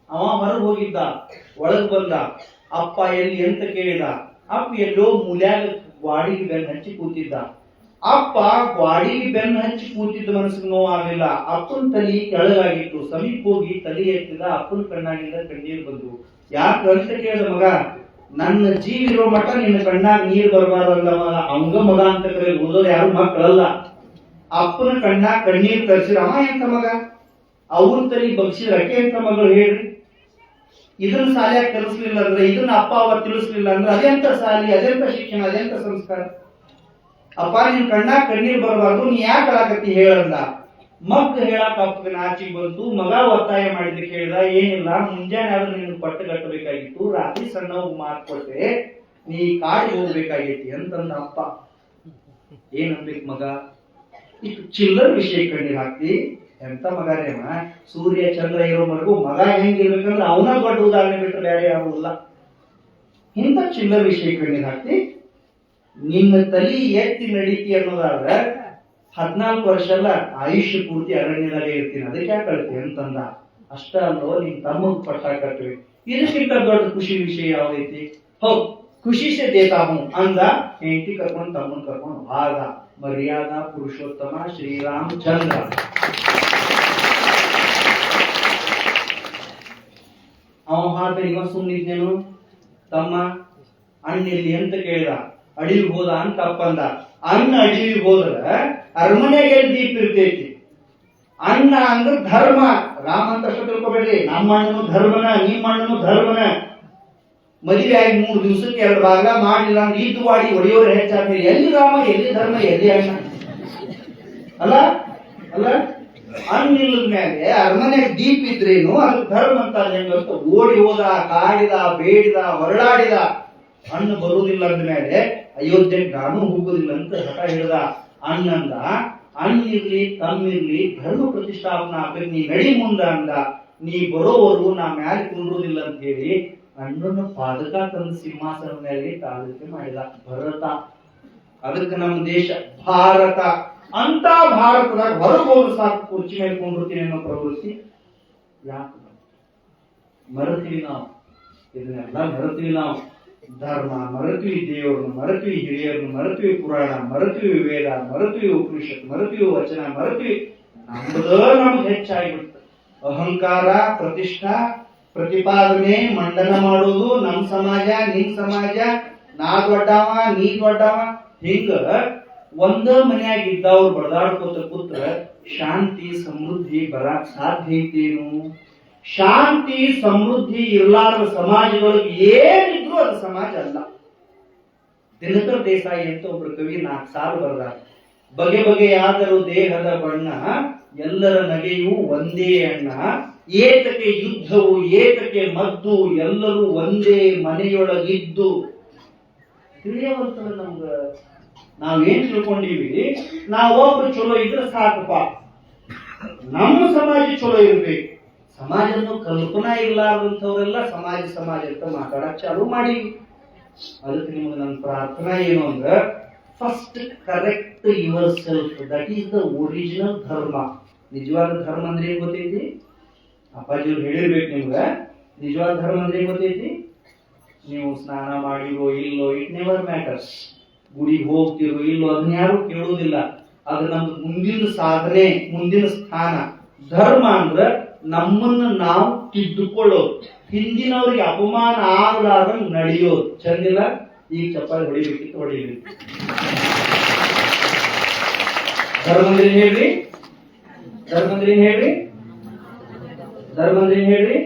ಅವ ಹೊರಗೆ ಹೋಗಿದ್ದ, ಒಳಗ್ ಬಂದ, ಅಪ್ಪ ಎಲ್ಲಿ ಅಂತ ಕೇಳಿದ. ಅಪ್ಪ ಎಲ್ಲೋ ಮೂಲ್ಯಾಗ ಗ್ವಾಡಿಗೆ ಬೆನ್ನ ಹಚ್ಚಿ ಕೂತಿದ್ದ. ಅಪ್ಪ ಗ್ವಾಡಿಗೆ ಬೆನ್ನ ಹಚ್ಚಿ ಕೂತಿದ್ದ ಮನಸ್ಸಿಗೆ ನೋವಾಗಿಲ್ಲ. ಅಪ್ಪನ ತಲೆ ಕೆಳಗಾಗಿತ್ತು. ಸಮೀಪ ಹೋಗಿ ತಲೆ ಎತ್ತಿದ. ಅಪ್ಪನ ಕಣ್ಣಾಗಿಂದ ಕಣ್ಣೀರು ಬಂದು. ಯಾಕೆ ಅಂತ ಕೇಳಿದ ಮಗ, ನನ್ನ ಜೀವಿರೋ ಮಠ ನಿನ್ನ ಕಣ್ಣಾಗ ನೀರು ಬರಬಾರಲ್ಲ ಮಗ. ಅವಂಗ ಮಗ ಅಂತ ಕರೆ, ಓದೋರು ಯಾರು ಮಕ್ಕಳಲ್ಲ. ಅಪ್ಪನ ಕಣ್ಣಾಗ ಕಣ್ಣೀರು ತರಿಸಿರ ಅವ ಎಂತ ಮಗ? ಅವನ ತಲೆ ಬಗ್ಸಿದ್ರ ಅಕೆ ಎಂತ ಮಗಳು ಹೇಳ್ರಿ? ಇದನ್ನ ಶಾಲೆಯಾಗ ಕಲಿಸ್ಲಿಲ್ಲ ಅಂದ್ರೆ, ಇದನ್ನ ಅಪ್ಪ ಅವ ತಿಳಿಸ್ಲಿಲ್ಲ ಅಂದ್ರೆ ಅದೆಂತ ಶಾಲೆ, ಅದೆಂತ ಶಿಕ್ಷಣ, ಅದೆಂತ ಸಂಸ್ಕಾರ? ಅಪ್ಪ ನಿನ್ ಕಣ್ಣಾಗ ಕಣ್ಣೀರ್ ಬರಬಾರ್ದು, ನೀ ಯಾಕೆ ಹೇಳಕತ್ತಿ ಹೇಳಂದ. ಮಕ್ಕ ಹೇಳಾಕ ಅಪ್ಪಗೆ ನಾಚಿಗೆ ಬಂತು. ಮಗ ಒತ್ತಾಯ ಮಾಡಿದಕ್ಕೆ ಹೇಳಿದ, ಏನಿಲ್ಲ, ಮುಂಜಾನೆ ಆದ್ರೂ ನಿನ್ ಪಟ್ಟು ಕಟ್ಟಬೇಕಾಗಿತ್ತು, ರಾತ್ರಿ ಸಣ್ಣ ಮಾತು ಕೊಟ್ಟೆ, ನೀ ಕಾಡಿಗೆ ಹೋಗ್ಬೇಕಾಗೈತಿ ಅಂತಂದ ಅಪ್ಪ. ಏನನ್ಬೇಕು ಮಗ? ಇಷ್ಟು ಚಿಲ್ಲರ್ ವಿಷಯ ಕಣ್ಣೀರ್ ಹಾಕ್ತಿ? ಎಂತ ಮಗನೇಮ? ಸೂರ್ಯ ಚಂದ್ರ ಇರೋವರೆಗೂ ಮಗ ಹೆಂಗಿರ್ಬೇಕಂದ್ರೆ ಅವನ ದೊಡ್ಡ ಉದಾಹರಣೆ ಬಿಟ್ಟರೆ ಬೇರೆ ಯಾರುಲ್ಲ. ಇಂಥ ಚಿಲ್ಲರ್ ವಿಷಯ ಕಣ್ಣೀರ್ ಹಾಕ್ತಿ? ನಿನ್ನ ತಲಿ ಎತ್ತಿ ನಡೀತಿ ಅನ್ನೋದಾದ್ರೆ 14 ವರ್ಷ ಅಲ್ಲ, ಆಯುಷ್ಯ ಪೂರ್ತಿ ಅರಣ್ಯದಾಗೆ ಇರ್ತೀನಿ, ಅದಕ್ಕೆ ಯಾಕೆ ಕಳ್ತಿ ಅಂತಂದ. ಅಷ್ಟ ಅಲ್ಲೋ, ನಿನ್ ತಮ್ಮಗ್ ಪಟ್ಟ ಕಟ್ವಿ. ಇದಕ್ಕಿಂತ ದೊಡ್ಡ ಖುಷಿ ವಿಷಯ ಯಾವ್ದೈತಿ? ಹೌದ್, ಖುಷಿ ಸೆ ದೇತಾ ಹೂಂ ಅಂದ. ಹೆಂಡತಿ ಕರ್ಕೊಂಡು ತಮ್ಮನ್ ಕರ್ಕೊಂಡು ಭಾಗ ಮರ್ಯಾದಾ ಪುರುಷೋತ್ತಮ ಶ್ರೀರಾಮಚಂದ್ರ. ಅವ ಹಾತನಿಗ ಸುಮ್ಮನಿದ್ದೇನು. ತಮ್ಮ ಅಣ್ಣ ಇಲ್ಲಿ ಅಂತ ಕೇಳಿದ. ಅಡಿವಿಗೆ ಹೋದ ಅಂತ ಅಪ್ಪಂದ. ಅಣ್ಣ ಅಡಿವಿಗೆ ಹೋದ್ರ ಅರಮನೆಗೆ ದೀಪ ಇರ್ತೈತಿ. ಅಣ್ಣ ಅಂದ್ರೆ ಧರ್ಮ. ರಾಮ ಅಂತ ಅಷ್ಟು ತಿಳ್ಕೊಬೇಡ್ರಿ. ನಮ್ಮ ಅಣ್ಣನು ಧರ್ಮನ, ನಿಮ್ಮ ಅಣ್ಣನು ಧರ್ಮನ. ಮದುವೆ ಆಗಿ 3 ದಿವಸಕ್ಕೆ 2 ಭಾಗ ಮಾಡಿಲ್ಲ ಅಂದ್ರೆ ಇದ್ದು ಮಾಡಿ ಹೊಡೆಯೋರು ಹೆಚ್ಚಾಗ್ತದೆ. ಎಲ್ಲಿ ರಾಮ, ಎಲ್ಲಿ ಧರ್ಮ, ಎಲ್ಲಿ ಅಣ್ಣ? ಅಲ್ಲ ಅಲ್ಲ ಅಣ್ಣ ಇಲ್ಲದ ಮೇಲೆ ಅರಮನೆಗೆ ದೀಪ ಇದ್ರೇನು ಅದು ಧರ್ಮ ಅಂತ ಹೆಂಗಂತ ಓಡಿ ಹೋದ, ಕಾಡಿದ, ಬೇಡಿದ, ಹೊರಳಾಡಿದ. ಅಣ್ಣ ಬರುವುದಿಲ್ಲ ಅಂದ ಮೇಲೆ ಅಯೋಧ್ಯೆಗೆ ನಾನು ಹೋಗುದಿಲ್ಲ ಅಂತ ಹಠ ಹಿಡಿದ. ಅಣ್ಣಂದ ಅಣ್ಣಿರ್ಲಿ ತಮ್ಮಿರ್ಲಿ ಧರ್ಮ ಪ್ರತಿಷ್ಠಾಪನಾ ಆಗ್ಬೇಕು, ನೀ ನಡಿ ಮುಂದ ಅಂದ. ನೀ ಬರೋವರೆಗೂ ನಾ ಮ್ಯಾಲೆ ಕುಂಡ್ರುದಿಲ್ಲ ಅಂತ ಹೇಳಿ ಅಣ್ಣನ ಪಾದಕ ತಂದು ಸಿಂಹಾಸನ ಮೇಲೆ ತಾಳ್ಕೆ ಮಾಡಿದ ಭರತ. ಅದಕ್ಕೆ ನಮ್ಮ ದೇಶ ಭಾರತ ಅಂತ. ಭಾರತದಾಗ ಹೊರಗೆ ಹೋಗಿ ಸಾಕು, ಕುರ್ಚಿ ಮೇಲೆ ಕುಂಡಿರ್ತೀನಿ ಅನ್ನೋ ಪ್ರವೃತ್ತಿ ಯಾಕೆ ಮರೆತೀವಿ ನಾವು? ಇದನ್ನೆಲ್ಲ ಮರೆತೀವಿ ನಾವು. ಧರ್ಮ ಮರೆತೀವಿ, ದೇವರನ್ನು ಮರೆತೀವಿ, ಹಿರಿಯರನ್ನು ಮರೆತೀವಿ, ಪುರಾಣ ಮರೆತೀವಿ, ವೇದ ಮರೆತೀವಿ, ಉಪನಿಷತ್ ಮರೆತೀವಿ, ವಚನ ಮರೆತೀವಿ. ನಮ್ಗೆ ಹೆಚ್ಚಾಗಿಬಿಡ್ತದೆ ಅಹಂಕಾರ, ಪ್ರತಿಷ್ಠಾ, ಪ್ರತಿಪಾದನೆ, ಮಂಡನ ಮಾಡೋದು. ನಮ್ ಸಮಾಜ, ನಿನ್ ಸಮಾಜ, ನಾ ದೊಡ್ಡವ, ನೀ ದೊಡ್ಡವ. ಹಿಂಗ ಒಂದ ಮನೆಯಾಗ ಇದ್ದವ್ರು ಬಡದಾಡ್ಕೋತ ಕೂತ್ರ ಶಾಂತಿ ಸಮೃದ್ಧಿ ಬರಾಕ್ ಸಾಧ್ಯ ಐತೇನು? ಶಾಂತಿ ಸಮೃದ್ಧಿ ಇರ್ಲಾರ್ದ ಸಮಾಜದೊಳಗೆ ಏನಿದ್ರು ಅದು ಸಮಾಜ ಅಲ್ಲ. ದಿನಕರ್ ದೇಸಾಯಿ ಅಂತ ಒಬ್ರು ಕವಿ 4 ಸಾಲು ಬರೆದಾರ. ಬಗೆ ಬಗೆಯಾದರೂ ದೇಹದ ಬಣ್ಣ, ಎಲ್ಲರ ನಗೆಯೂ ಒಂದೇ ಅಣ್ಣ, ಏತಕ್ಕೆ ಯುದ್ಧವು ಏತಕ್ಕೆ ಮದ್ದು, ಎಲ್ಲರೂ ಒಂದೇ ಮನೆಯೊಳಗಿದ್ದು. ತಿಳಿಯವಲ್ತದ ನಮ್ಗ. ನಾವೇನ್ ತಿಳ್ಕೊಂಡಿವಿ, ನಾವೊಬ್ರು ಚಲೋ ಇದ್ರೆ ಸಾಕಪ್ಪ, ನಮ್ಮ ಸಮಾಜ ಚಲೋ ಇರ್ಬೇಕು. ಸಮಾಜನ್ನು ಕಲ್ಪನಾ ಇರ್ಲಾರ್ದಂಥವ್ರೆಲ್ಲ ಸಮಾಜ ಸಮಾಜ ಅಂತ ಮಾತಾಡಕ್ ಚಾಲು ಮಾಡಿ. ಅದಕ್ಕೆ ನಿಮ್ಗೆ ನನ್ನ ಪ್ರಾರ್ಥನಾ ಏನು ಅಂದ್ರೆ, first correct your self. That is the original ಧರ್ಮ. ನಿಜವಾದ ಧರ್ಮ ಅಂದ್ರೆ ಏನ್ ಗೊತ್ತೈತಿ? ಅಪ್ಪಾಜಿಯವ್ರು ಹೇಳಿರ್ಬೇಕು ನಿಮ್ಗ. ನಿಜವಾದ ಧರ್ಮ ಅಂದ್ರೆ ಏನ್ ಗೊತ್ತೈತಿ? ನೀವು ಸ್ನಾನ ಮಾಡಿರೋ ಇಲ್ಲೋ, ಇಟ್ ನೆವರ್ ಮ್ಯಾಟರ್ಸ್. ಗುಡಿಗೆ ಹೋಗ್ತಿರೋ ಇಲ್ಲೋ ಅದನ್ನ ಯಾರು ಕೇಳುವುದಿಲ್ಲ. ಅದು ನಮ್ದು ಮುಂದಿನ ಸಾಧನೆ, ಮುಂದಿನ ಸ್ಥಾನ. ಧರ್ಮ ಅಂದ್ರೆ ನಮ್ಮನ್ನ ನಾವು ತಿದ್ದುಕೊಳ್ಳೋದು, ಹಿಂದಿನವ್ರಿಗೆ ಅಪಮಾನ ಆಗಲಾರ್ದಂಗ್ ನಡೆಯೋದು. ಚಂದಿಲ್ಲ? ಈಗ ಚಪ್ಪಾಳಿ ಹೊಡಿಬೇಕಿತ್ತು, ಹೊಡಿಬೇಕು. ಧರ್ಮ ಅಂದ್ರೆ ಏನ್ ಹೇಳ್ರಿ? ಧರ್ಮ ಅಂದ್ರೆ ಏನ್ ಹೇಳ್ರಿ? ಧರ್ಮ ಅಂದ್ರೆ ಏನ್ ಹೇಳ್ರಿ?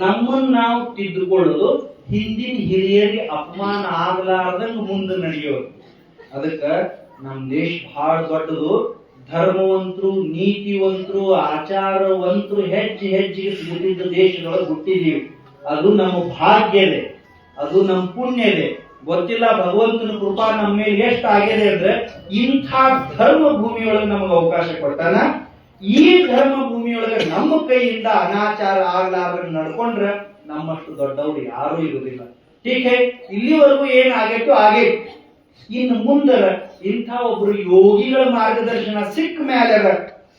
ನಮ್ಮನ್ನ ನಾವು ತಿದ್ದುಕೊಳ್ಳೋದು, ಹಿಂದಿನ ಹಿರಿಯರಿಗೆ ಅಪಮಾನ ಆಗಲಾರ್ದಂಗ್ ಮುಂದೆ ನಡೆಯೋದು. ಅದಕ್ಕ ನಮ್ ದೇಶ ಬಹಳ ದೊಡ್ಡದು. ಧರ್ಮವಂತರು, ನೀತಿವಂತರು, ಆಚಾರವಂತರು ಹೆಚ್ಚಿಗೆ ಸಿಗುತ್ತಿದ್ದ ದೇಶದೊಳಗೆ ಹುಟ್ಟಿದೀವಿ. ಅದು ನಮ್ಮ ಭಾಗ್ಯದೆ, ಅದು ನಮ್ಮ ಪುಣ್ಯದೆ. ಗೊತ್ತಿಲ್ಲ ಭಗವಂತನ ಕೃಪಾ ನಮ್ಮ ಮೇಲೆ ಎಷ್ಟು ಆಗಿದೆ ಅಂದ್ರೆ ಇಂಥ ಧರ್ಮ ಭೂಮಿಯೊಳಗೆ ನಮಗೆ ಅವಕಾಶ ಕೊಟ್ಟಾನ. ಈ ಧರ್ಮ ಭೂಮಿಯೊಳಗೆ ನಮ್ಮ ಕೈಯಿಂದ ಅನಾಚಾರ ಆಗ್ಲಾರ್ದಂಗ್ ನಡ್ಕೊಂಡ್ರೆ ನಮ್ಮಷ್ಟು ದೊಡ್ಡವ್ರು ಯಾರೂ ಇರುವುದಿಲ್ಲ. ಟೀಕೆ, ಇಲ್ಲಿವರೆಗೂ ಏನ್ ಆಗೈತೋ ಆಗೈತು. ಇನ್ನು ಮುಂದರ ಇಂಥ ಒಬ್ರು ಯೋಗಿಗಳ ಮಾರ್ಗದರ್ಶನ ಸಿಕ್ಕ ಮೇಲೆ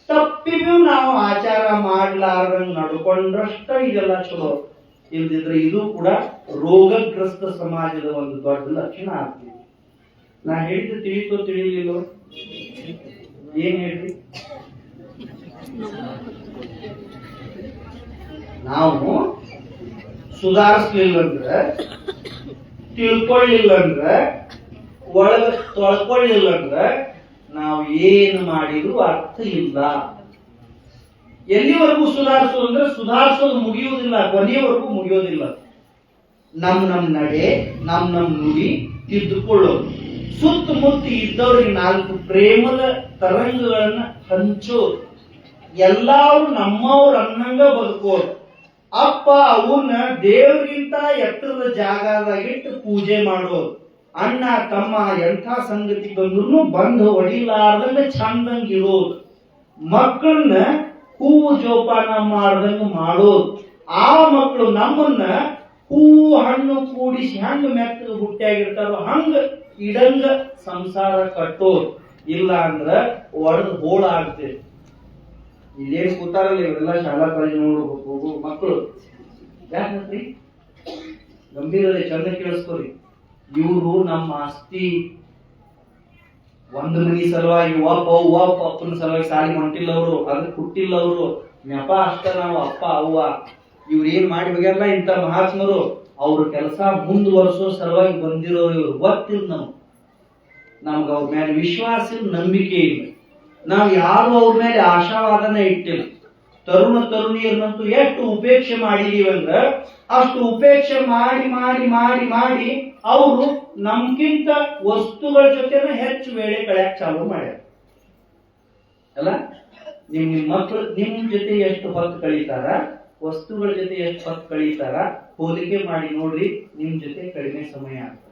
ತಪ್ಪಿಗೂ ನಾವು ಆಚಾರ ಮಾಡ್ಲಾರ್ದಂಗ್ ನಡ್ಕೊಂಡ್ರಷ್ಟ ಇದೆಲ್ಲ ಚಲೋ. ಇಲ್ದಿದ್ರೆ ಇದು ಕೂಡ ರೋಗಗ್ರಸ್ತ ಸಮಾಜದ ಒಂದು ದೊಡ್ಡ ಲಕ್ಷಣ ಆಗ್ತದೆ. ನಾ ಹೇಳಿದ್ರೆ ತಿಳಿತೋ ತಿಳಿಲಿಲ್ಲೋ? ಏನ್ ಹೇಳ್ರಿ? ನಾವು ಸುಧಾರಿಸ್ಲಿಲ್ಲಂದ್ರೆ, ತಿಳ್ಕೊಳ್ಳಿಲ್ಲಂದ್ರೆ, ಒಳಗ ತೊಳ್ಕೊಳ್ಳಿಲ್ಲಂದ್ರೆ ನಾವು ಏನು ಮಾಡಿದ್ರು ಅರ್ಥ ಇಲ್ಲ. ಎಲ್ಲಿವರೆಗೂ ಸುಧಾರಿಸೋದು ಅಂದ್ರೆ ಸುಧಾರಿಸೋದು ಮುಗಿಯುವುದಿಲ್ಲ, ಕೊನೆಯವರೆಗೂ ಮುಗಿಯೋದಿಲ್ಲ. ನಮ್ ನಡೆ, ನಮ್ ನುಡಿ ತಿದ್ದುಕೊಳ್ಳೋದು, ಸುತ್ತಮುತ್ತ ಇದ್ದವ್ರಿಗೆ 4 ಪ್ರೇಮದ ತರಂಗಗಳನ್ನ ಹಂಚೋದು, ಎಲ್ಲಾರು ನಮ್ಮವ್ರ ಅನ್ನಂಗ ಬದುಕೋದು. ಅಪ್ಪ ಅವನ್ನ ದೇವರಿಗಿಂತ ಎತ್ತರದ ಜಾಗದಾಗಿಟ್ಟು ಪೂಜೆ ಮಾಡೋದು. ಅಣ್ಣ ತಮ್ಮ ಎಂಥ ಸಂಗತಿ ಬಂದ್ರು ಬಂದು ಹೊಡಿಲಾರ್ದಂಗ ಚಂದಂಗ ಇರೋದು. ಮಕ್ಕಳನ್ನ ಹೂವು ಜೋಪಾನ ಮಾಡ್ದಂಗ ಮಾಡೋದು. ಆ ಮಕ್ಕಳು ನಮ್ಮನ್ನ ಹೂವು ಹಣ್ಣು ಕೂಡಿಸಿ ಹಂಗ ಮೆತ್ತಗ ಹುಟ್ಟಿಯಾಗಿರ್ತಾರೋ ಹಂಗ ಇಡಂಗ ಸಂಸಾರ ಕಟ್ಟೋದು. ಇಲ್ಲ ಅಂದ್ರ ಒಡೆದು ಹೋಳ ಆಗ್ತೇವೆ. ಇಲ್ಲೇನ್ ಕೂತಾರಲ್ಲ ಇವರೆಲ್ಲ ಶಾಲಾ ಕಾಲೇಜ್ ನೋಡ್ಬೇಕು ಮಕ್ಕಳು. ಯಾಕಂದ್ರಿ ಗಂಭೀರತೆ ಚಂದ ಕೇಳಿಸ್ಕೋರಿ. ಇವರು ನಮ್ಮ ಆಸ್ತಿ. ಒಂದು ಮನಿ ಸಲುವಾಗಿ ಅಪ್ಪನ ಸಲುವಾಗಿ ಸಾಲಿ ಹೊಂಟಿಲ್ಲ ಅವರು, ಅದಕ್ಕೆ ಹುಟ್ಟಿಲ್ಲ ಅವರು. ನೆಪ ಅಷ್ಟ ನಾವು ಅಪ್ಪ ಅವ್ವ ಇವ್ರು ಏನ್ ಮಾಡಿ ಹೋಗ್ಯಾರಲ್ಲ ಇಂಥ ಮಹಾತ್ಮರು, ಅವ್ರ ಕೆಲಸ ಮುಂದುವರ್ಸೋ ಸಲುವಾಗಿ ಬಂದಿರೋರು ಇವ್ರು. ಗೊತ್ತಿಲ್ಲ ನಮ್ಗೆ ಅವ್ರ ಮೇಲೆ ವಿಶ್ವಾಸ ಇಲ್ಲ, ನಂಬಿಕೆ ಇಲ್ಲ. ನಾವು ಯಾರು ಅವ್ರ ಮೇಲೆ ಆಶಾವಾದನೆ ಇಟ್ಟಿಲ್ಲ. ತರುಣ ತರುಣಿಯರನ್ನಂತೂ ಎಷ್ಟು ಉಪೇಕ್ಷೆ ಮಾಡಿದೀವಿ ಅಂದ್ರ ಅಷ್ಟು ಉಪೇಕ್ಷೆ ಮಾಡಿ ಮಾಡಿ ಮಾಡಿ ಮಾಡಿ ಅವರು ನಮ್ಗಿಂತ ವಸ್ತುಗಳ ಜೊತೆನ ಹೆಚ್ಚು ವೇಳೆ ಕಳೆಯಕ್ ಚಾಲು ಮಾಡ್ಯಾರ ಅಲ್ಲ. ನಿಮ್ ಮಕ್ಕಳು ನಿಮ್ ಜೊತೆ ಎಷ್ಟು ಹೊತ್ತು ಕಳೀತಾರ, ವಸ್ತುಗಳ ಜೊತೆ ಎಷ್ಟು ಹೊತ್ತು ಕಳೀತಾರ, ಹೋಲಿಕೆ ಮಾಡಿ ನೋಡ್ರಿ. ನಿಮ್ ಜೊತೆ ಕಡಿಮೆ ಸಮಯ ಆಗ್ತದೆ.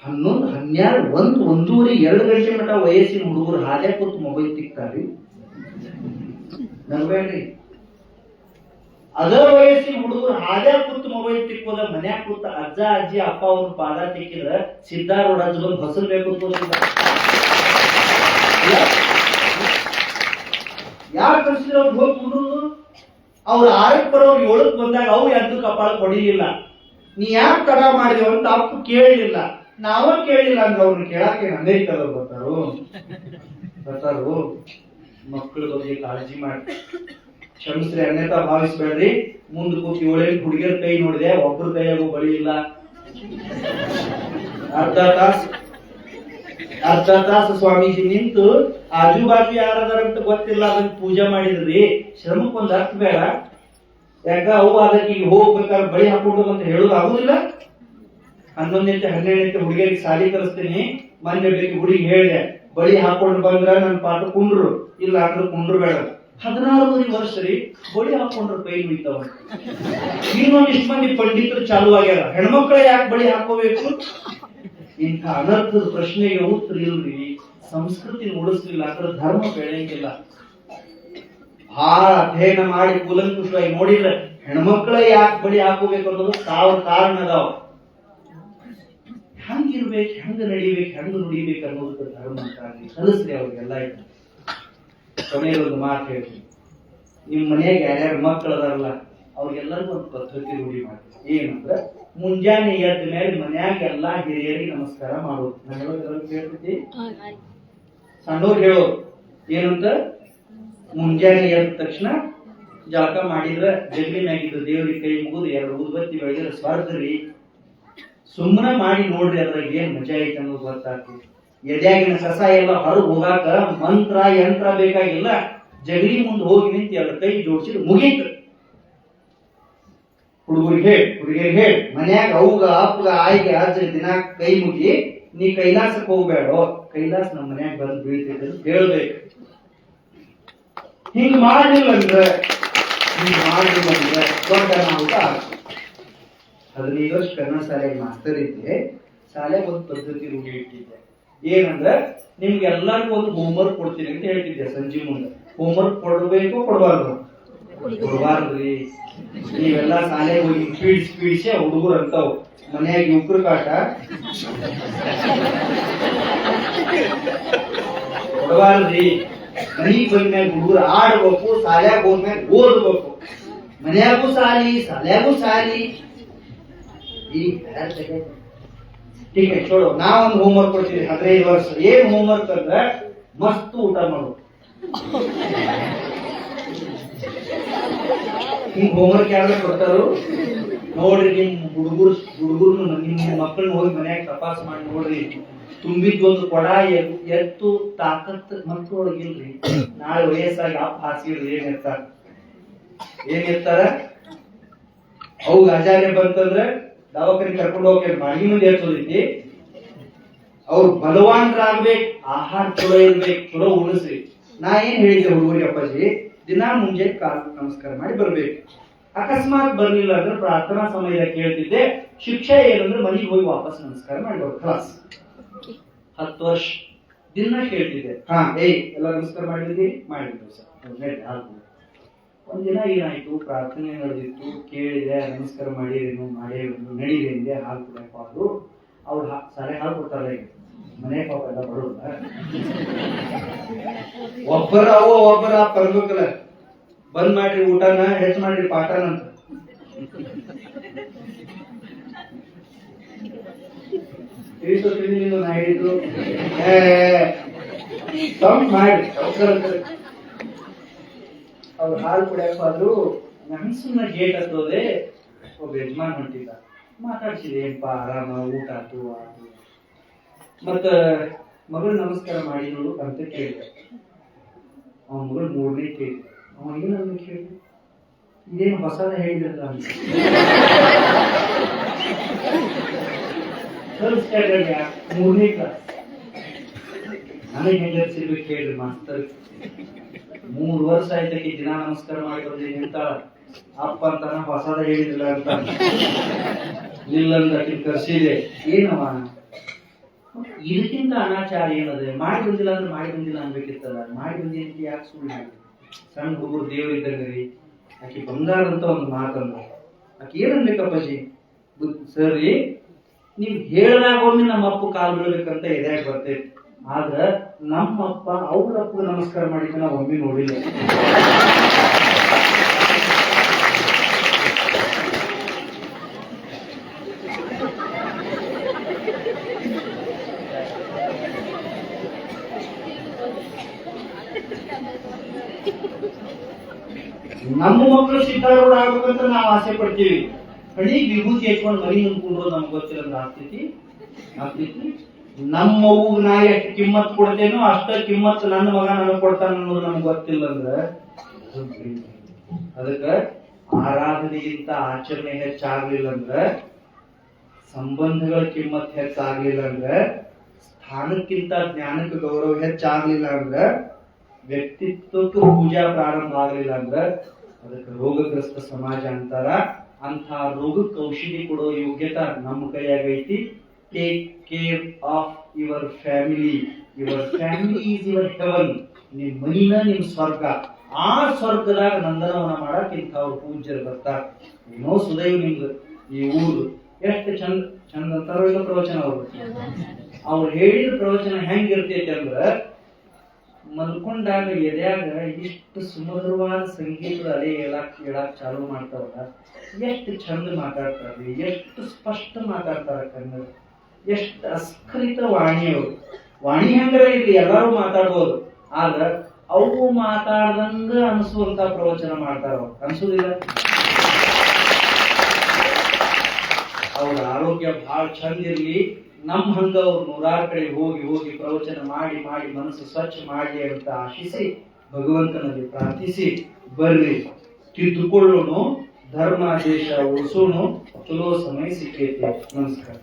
11, 12, 1, 1:30, 2 ಗಂಟೆ ಮಟ್ಟ ವಯಸ್ಸಿನ ಹುಡುಗರು ಹಾಗೆ ಕೂತು ಮೊಬೈಲ್ ತಿಕ್ತಾರಿ. ನನ್ಬೇಡ್ರಿ. ಅದರ ವಯಸ್ಸಿನ ಹುಡುಗರು ಹಾಗೆ ಕೂತು ಮೊಬೈಲ್ ತಿಕ್ಕೋದ ಮನ್ಯಾಗ ಕೂತ ಅಜ್ಜ ಅಜ್ಜಿ ಅಪ್ಪ ಅವ್ರ ಪಾದ ತಿಕ್ಕಿದ್ರ ಸಿದ್ದಾರೂಢ ಬಂದು ಹೊಸಲ್ಬೇಕು. ಯಾರು ಕಳಿಸಿದ್ರೆ ಅವ್ರು ಹೋಗಿ ಕುಂಡ್ರು. ಅವ್ರ 6ಕ್ಕೆ ಬರೋರು 7ಕ್ಕೆ ಬಂದಾಗ ಅವು ಎದ್ದು ಕಪಾಳ ಹೊಡಿಲಿಲ್ಲ. ನೀ ಯಾಕೆ ತಡ ಮಾಡಿದೆವು ಅಂತ ಅಪ್ಪ ಕೇಳಲಿಲ್ಲ. ನಾವ ಕೇಳಿಲ್ಲ ಅಂದ್ರೆ ಅವ್ರನ್ನ ಕೇಳಕ್ಕೆ ಅಮೆರಿಕದವ್ರು ಬರ್ತಾರು. ಮಕ್ಕಳ ಬಗ್ಗೆ ಕಾಳಜಿ ಮಾಡಿ ಕ್ಷಮಿಸ್ರಿ, ಅನ್ಯತಾ ಭಾವಿಸ್ಬೇಡ್ರಿ. ಮುಂದೆ ಕೂತಿ 7 ಹುಡುಗಿಯರ ಕೈ ನೋಡಿದೆ, ಒಬ್ಬರ ಕೈಯಾಗೂ ಬಳಿ ಇಲ್ಲ. ಅರ್ಧ ತಾಸು ಸ್ವಾಮೀಜಿ ನಿಂತು ಆಜು ಬಾಜು ಯಾರದಾರಂತ ಗೊತ್ತಿಲ್ಲ ಅದನ್ನ ಪೂಜೆ ಮಾಡಿದ್ರಿ. ಶ್ರಮಕ್ಕೊಂದು ಅರ್ಥ ಬೇಡ. ಯಾಕ ಅವು ಅದಕ್ಕೆ ಈಗ ಹೋಗ್ಬೇಕಾದ್ರೆ ಬಳಿ ಹಾಕೊಂಡು ಅಂತ ಹೇಳೋದು ಆಗುದಿಲ್ಲ. 11ನೇ 12ನೇ ಹುಡುಗಿಯರಿಗೆ ಸಾಲಿ ಕಲಿಸ್ತೀನಿ. ಮೊನ್ನೆ ಬೇಕು ಹುಡುಗಿ ಹೇಳಿದೆ, ಬಳಿ ಹಾಕೊಂಡು ಬಂದ್ರ ನನ್ನ ಪಾಠ ಕುಂಡ್ರು, ಇಲ್ಲ ಅಂದ್ರೆ ಕುಂಡ್ರು ಬೇಡ. 16 ವರ್ಷ ರೀ, ಬಳಿ ಹಾಕೊಂಡ್ರ ಕೈ ಮುಗಿತಾವ. ಇನ್ನೊಂದಿಷ್ಟು ಮಂದಿ ಪಂಡಿತರು ಚಾಲು ಆಗ್ಯಾರ, ಹೆಣ್ಮಕ್ಳ ಯಾಕೆ ಬಳಿ ಹಾಕೋಬೇಕು? ಇಂಥ ಅನರ್ಥದ ಪ್ರಶ್ನೆಗೆ ಉತ್ತರ ಇಲ್ರಿ. ಸಂಸ್ಕೃತಿ ಉಳಿಸ್ಲಿಲ್ಲ ಅಂದ್ರೆ ಧರ್ಮ ಬೆಳೆಯಂಗಿಲ್ಲ. ಬಹಳ ಅಧ್ಯಯನ ಮಾಡಿ ಕೂಲಂಕುಷವಾಗಿ ನೋಡಿದ್ರೆ ಹೆಣ್ಮಕ್ಳ ಯಾಕೆ ಬಳಿ ಹಾಕೋಬೇಕು ಅನ್ನೋದು 1000 ಕಾರಣ ಅದಾವ. ಹೆಂಗಿರ್ಬೇಕು, ಹೆಂಗ ನಡಿಬೇಕು, ಹೆಂಗ ನುಡಿಬೇಕು ಅನ್ನೋದಕ್ಕೆ ಧರ್ಮ ಅಂತ ಕಲಿಸ್ರಿ ಅವ್ರಿಗೆಲ್ಲ. ಕೊನೆಯದೊಂದು ಮಾತು ಹೇಳ್ತೀನಿ. ನಿಮ್ ಮನೆಯಾಗ ಯಾರ್ಯಾರು ಮಕ್ಕಳು ಅದಾರಲ್ಲ ಅವ್ರಿಗೆಲ್ಲರಿಗೂ ಒಂದು ಪದ್ಧತಿ ರೂಢಿ ಮಾಡಿ. ಏನಂದ್ರ ಮುಂಜಾನೆ ಎದ್ದ ಮೇಲೆ ಮನ್ಯಾಗ ಎಲ್ಲಾ ಹಿರಿಯರಿಗೆ ನಮಸ್ಕಾರ ಮಾಡೋದು. ನಾನು ಹೇಳೋದು ಕೇಳ್ತೈತಿ. ಸಣ್ಣವ್ರು ಹೇಳೋದು ಏನಂತ, ಮುಂಜಾನೆ ಎದ್ದ ತಕ್ಷಣ ಜಳಕ ಮಾಡಿದ್ರ ಜಗಲಿ ಮ್ಯಾಗಿದ್ದು ದೇವ್ರಿಗೆ ಕೈ ಮುಗಿದು 2 ಊದ್ಬತ್ತಿ ಬೆಳಗಿದ್ರೆ ಸ್ವರ್ಗ್ರಿ. ಸುಮ್ಮನೆ ಮಾಡಿ ನೋಡ್ರಿ, ಅದ್ರಾಗ ಏನ್ ಮಜಾ ಐತೆ ಅನ್ನೋದು ಗೊತ್ತಾಗ್ತದೆ. ಎದ್ಯಾಗಿನ ಕಸ ಎಲ್ಲ ಹೊರಗೆ ಹೋಗಾಕ ಮಂತ್ರ ಯಂತ್ರ ಬೇಕಾಗಿಲ್ಲ. ಜಗಲಿ ಮುಂದೆ ಹೋಗಿ ನಿಂತು 2 ಕೈ ಜೋಡಿಸಿದ್ರೆ ಮುಗೀತು. ಹುಡುಗರಿಗೆ ಹೇಳಿ ಮನ್ಯಾಗ ಅವ್ಗ ಅಪ್ಪಗ ಆಯ್ಕೆ ಆದ್ರೆ ದಿನ ಕೈ ಮುಗಿ, ನೀ ಕೈಲಾಸಕ್ಕೆ ಹೋಗ್ಬೇಡ, ಕೈಲಾಸ ನಮ್ಮ ಮನ್ಯಾಗ ಬಂದು ಬೀಳ್ತೈತೆ ಅಂತ ಹೇಳ್ಬೇಕು. ಹಿಂಗ್ ಮಾಡಲಿಲ್ಲ ಅಂದ್ರೆ ದೊಡ್ಡ ಅನಾಹುತ ಆಗ್ತದೆ. 15 ವರ್ಷ ಕನ್ನಡ ಶಾಲೆಗೆ ಮಾಸ್ತರ್ ಇದ್ದೆ. ಶಾಲೆಗೆ ಒಂದು ಪದ್ಧತಿ ರೂಢಿ ಇಟ್ಟಿದ್ದೆ. ಏನಂದ್ರೆ ನಿಮ್ಗೆ ಎಲ್ಲರಿಗೂ ಒಂದು ಹೋಮ್ವರ್ಕ್ ಕೊಡ್ತೀನಿ ಅಂತ ಹೇಳ್ತಿದ್ದೆ ಸಂಜೆ ಮುಂದೆ. ಹೋಮ್ವರ್ಕ್ ಕೊಡಬೇಕು ಕೊಡಬಾರ್ದು? ಕೊಡಬಾರ್ದ್ರಿ. ನೀವೆಲ್ಲ ಶಾಲೆಗೆ ಹೋಗಿ ಸ್ಪೀಡ್ಸಿ ಹುಡುಗರು ಅಂತಾವ್ ಮನ್ಯಾಗ ಯುವಕರ ಕಾಟ ಕೊಡಬಾರ್ದ್ರಿ. ಮನಿಗ್ ಬಂದ್ಮ್ಯಾಗ ಹುಡುಗರು ಆಡ್ಬೇಕು, ಶಾಲ್ಯಾಗ ಹೋದ್ಮ್ಯಾಗ ಓದ್ಬೇಕು. ಮನ್ಯಾಗೂ ಸಾಲಿ, ಶಾಲ್ಯಾಗೂ ಸಾಲಿ. ठीक है छोड़ो. ನಾವೊಂದು ಹೋಮ್ವರ್ಕ್ ಕೊಡ್ತೀವಿ 15 ವರ್ಷ. ಏನ್ ಹೋಮ್ವರ್ಕ್ ಅಂದ್ರೆ ಮಸ್ತ್ ಊಟ ಮಾಡು. ಹಿಂಗ್ ಹೋಮ್ವರ್ಕ್ ಯಾರು ಕೊಡ್ತಾರೋ ನೋಡ್ರಿ. ನಿಮ್ ಹುಡುಗರು ನಿಮ್ ಮಕ್ಕಳನ್ನ ಹೋಗಿ ಮನ್ಯಾಗ ತಪಾಸ್ ಮಾಡಿ ನೋಡ್ರಿ. ತುಂಬಿದ್ದೊಂದು ಕೊಡ ಎತ್ತು ತಾಕತ್ ಮಕ್ಕಳೊಳಗಿಲ್ರಿ. ನಾಳೆ ವಯಸ್ಸಾಗಿ ಅಪ್ಪ ಹಾಸಿಡ್ರಿ ಏನಿರ್ತಾರ ಅವಾಗ ಆಚಾರ್ಯ ಬಂತಂದ್ರೆ ದವಾಖಾನೆ ಕರ್ಕೊಂಡು ಹೋಗ್ಬೇಕು. ಬಾಗಿ ಮುಂದೆ ಎತ್ತೋದೈತಿ. ಅವ್ರು ಬಲವಾನ್ರಾಗ್ಬೇಕು, ಆಹಾರ ಚಲೋ ಇರ್ಬೇಕು, ಚಲೋ ಉಳಿಸ್ರಿ. ನಾ ಏನ್ ಹೇಳಿದ್ದೆ ಹುಡುಗರಿಗೆ, ಅಪ್ಪಾಜಿ ದಿನಾ ಮುಂಜೆ ಕಾಲು ನಮಸ್ಕಾರ ಮಾಡಿ ಬರ್ಬೇಕು. ಅಕಸ್ಮಾತ್ ಬರ್ಲಿಲ್ಲ ಅಂದ್ರೆ ಪ್ರಾರ್ಥನಾ ಸಮಯದ ಕೇಳ್ತಿದ್ದೆ. ಶಿಕ್ಷೆ ಏನಂದ್ರೆ ಮನೆಗೆ ಹೋಗಿ ವಾಪಸ್ ನಮಸ್ಕಾರ ಮಾಡ್ಬೋದು. ಕ್ಲಾಸ್ 10 ವರ್ಷ ದಿನ ಕೇಳ್ತಿದ್ದೆ. ಎಲ್ಲ ನಮಸ್ಕಾರ ಮಾಡಿದ್ವಿ ಸರ್. ಒಂದಿನ ಏನಾಯ್ತು, ಪ್ರಾರ್ಥನೆ ನಡೆದಿತ್ತು, ಕೇಳಿದೆ, ನಮಸ್ಕಾರ ಮಾಡಿರೇನು ನಡೀರಿ ಹಾಲು ಕುಡಿಯಪ್ಪ. ಅದು ಅವ್ರು ಸಾಲೆ ಹಾಲು ಕೊಡ್ತಾರಲ್ಲ ಈಗ ಮನೆ ಪಾಪ ಎಲ್ಲ ಬರೋಲ್ಲ. ಒಬ್ಬರ ಬರ್ಬೇಕಲ್ಲ, ಬಂದ್ ಮಾಡ್ರಿ ಊಟನ, ಹೆಚ್ಚು ಮಾಡ್ರಿ ಪಾಠನ ಅಂತ. ನಾ ಹೇಳಿದ್ರು ಮಾಡಿ ಅವ್ರು ಹಾಲು ಕುಡಿಯಪ್ಪ ಆದ್ರು. ನನ್ಸುನ್ನ ಗೇಟ್ ಹತ್ತೋದೆ ಒಬ್ಬ ಯಜಮಾನ್ ಹೊಂಟಿದ್ದ. ಮಾತಾಡ್ಸಿದೆ, ಏನಪ್ಪ ಆರಾಮ, ಊಟ ಆತು. ಮತ್ತ ಮಗಳು ನಮಸ್ಕಾರ ಮಾಡಿದ್ರು ಅಂತ ಕೇಳಿದೆ. ಅವನ ಮಗಳು 3ನೇ ಕೇಳಿದೆ. ಅವ ಏನಂತ ಕೇಳಿದೆ, ಇದೇನು ಹೊಸದ ಹೇಳಿದ್ರಲ್ಲ ಅಂತ. ಥರ್ಡ್ ಸ್ಟ್ಯಾಂಡರ್ಡ್ 3ನೇ ಕ್ಲಾಸ್. ನನಗೆ ಹೆಂಗರ್ಸಿರ್ಬೇಕು ಹೇಳ್ರಿ ಮಾಸ್ತರ್. 3 ವರ್ಷ ಆಯ್ತಕ್ಕೆ ದಿನ ನಮಸ್ಕಾರ ಮಾಡಿ ಬಂದೀನಿ ಅಂತ ಅಪ್ಪ ಅಂತಾನ ಹೊಸದ ಹೇಳಿದಿಲ್ಲ ಅಂತ. ನಿಲ್ಲಂದ ಕರ್ಸಿದೆ. ಏನವ ಇದಕ್ಕಿಂತ ಅನಾಚಾರ ಏನದೆ? ಮಾಡಿ ಬಂದಿಲ್ಲ ಅಂದ್ರೆ ಮಾಡಿ ಬಂದಿಲ್ಲ ಅನ್ಬೇಕಿತ್ತಲ್ಲ. ಮಾಡಿ ಬಂದಿದ್ದ ಯಾಕೆ ಸುಳ್ಳು ಮಾಡಿ? ಸಣ್ಣ ಹುಡುಗರು ದೇವ್ರ ಇದ್ದಂಗ್ರಿ. ಆಕಿ ಬಂಗಾರ ಅಂತ ಒಂದು ಮಾತಂದ. ಆಕಿ ಏನನ್ಬೇಕಪ್ಪಾಜಿ? ಸರಿ, ನೀವ್ ಹೇಳ್ದಾಗೊಮ್ಮೆ ನಮ್ಮ ಅಪ್ಪ ಕಾಲ್ ಬೀಳ್ಬೇಕಂತ ಎದ್ಯಾಗ ಬರ್ತೈತಿ. ಆದ್ರ ನಮ್ಮಪ್ಪ ಅವ್ರಪ್ಪ ನಮಸ್ಕಾರ ಮಾಡಿದ್ದ ನಾವು ಒಮ್ಮೆ ನೋಡಿಲ್ಲ. ನಮ್ಮ ಮಕ್ಕಳು ಸಿದ್ಧಾರೂಢ ಆಗ್ಬೇಕಂತ ನಾವು ಆಸೆ ಪಡ್ತೀವಿ. ಕಡಿಗೆ ವಿಭೂತಿ ಹಚ್ಕೊಂಡು ಮರಿ ನಂಬ್ಕೊಂಡ್ರು ನಮ್ಗೆ ಗೊತ್ತಿರೋದು ಆಗ್ತೈತಿ. ನಮ್ಮ ಮಗುಗ್ ನಾ ಎಷ್ಟು ಕಿಮ್ಮತ್ ಕೊಡ್ತೇನೋ ಅಷ್ಟ ಕಿಮ್ಮತ್ ನನ್ನ ಮಗ ನನಗ್ ಕೊಡ್ತಾನ ಅನ್ನೋದು ನಮ್ಗೆ ಗೊತ್ತಿಲ್ಲ ಅಂದ್ರೆ ಅದಕ್ಕ ಆರಾಧನೆಗಿಂತ ಆಚರಣೆ ಹೆಚ್ಚಾಗ್ಲಿಲ್ಲ ಅಂದ್ರೆ, ಸಂಬಂಧಗಳ ಕಿಮ್ಮತ್ ಹೆಚ್ಚಾಗ್ಲಿಲ್ಲ ಅಂದ್ರೆ, ಸ್ಥಾನಕ್ಕಿಂತ ಜ್ಞಾನಕ್ಕೆ ಗೌರವ ಹೆಚ್ಚಾಗ್ಲಿಲ್ಲ ಅಂದ್ರೆ, ವ್ಯಕ್ತಿತ್ವಕ್ಕೆ ಪೂಜಾ ಪ್ರಾರಂಭ ಆಗ್ಲಿಲ್ಲ ಅಂದ್ರೆ ಅದಕ್ಕೆ ರೋಗಗ್ರಸ್ತ ಸಮಾಜ ಅಂತಾರ. ಅಂತ ರೋಗಕ್ಕೆ ಔಷಧಿ ಕೊಡೋ ಯೋಗ್ಯತಾ ನಮ್ಮ ಕೈಯಾಗೈತಿ. Take care of your family. Your family is your heaven. ನಿಮ್ ಮನಿನ ನಿಮ್ ಸ್ವರ್ಗ. ಆ ಸ್ವರ್ಗದಾಗ ನಂದನವನ ಮಾಡಕ್ ಇಂಥವ್ರು ಪೂಜ್ಯರು ಬರ್ತಾರ. ಏನೋ ಸುದೈವ್ ನಿಮ್ದು ಈ ಊರು ಎಷ್ಟು ಚಂದ ಅಂತಾರೋ ಇಲ್ಲ ಪ್ರವಚನ. ಅವ್ರು ಹೇಳಿದ ಪ್ರವಚನ ಹೆಂಗಿರ್ತೈತಿ ಅಂದ್ರ, ಮಲ್ಕೊಂಡಾಗ ಎದ್ಯಾಗ ಇಷ್ಟು ಸುಮಧುರವಾದ ಸಂಗೀತದ ಅಲೆ ಹೇಳಕ್ ಚಾಲು ಮಾಡ್ತಾವಲ್ಲ, ಎಷ್ಟು ಚಂದ ಮಾತಾಡ್ತಾರ್ರಿ, ಎಷ್ಟು ಸ್ಪಷ್ಟ ಮಾತಾಡ್ತಾರ ಕನ್ನಡ, ಎಷ್ಟು ಅಸ್ಖಲಿತ ವಾಣಿಯವರು. ವಾಣಿ ಹೆಂಗರ ಇರ್ಲಿ ಎಲ್ಲರೂ ಮಾತಾಡ್ಬೋದು, ಆದ್ರ ಅವು ಮಾತಾಡ್ದಂಗ ಅನ್ಸುವಂತ ಪ್ರವಚನ ಮಾಡ್ತಾರ. ಅನ್ಸುದಿಲ್ಲ? ಅವ್ರ ಆರೋಗ್ಯ ಬಹಳ ಚಂದ ಇರ್ಲಿ. ನಮ್ ಹಂಗ ಅವ್ರು 100 ಕಡೆ ಹೋಗಿ ಹೋಗಿ ಪ್ರವಚನ ಮಾಡಿ ಮಾಡಿ ಮನಸ್ಸು ಸ್ವಚ್ಛ ಮಾಡಿ ಅಂತ ಆಶಿಸಿ ಭಗವಂತನಲ್ಲಿ ಪ್ರಾರ್ಥಿಸಿ ಬರ್ರಿ, ತಿದ್ದುಕೊಳ್ಳೋಣ, ಧರ್ಮ ದೇಶ ಉಳಿಸೋಣ. ಚಲೋ ಸಮಯ ಸಿಕ್ಕೈತಿ. ನಮಸ್ಕಾರ.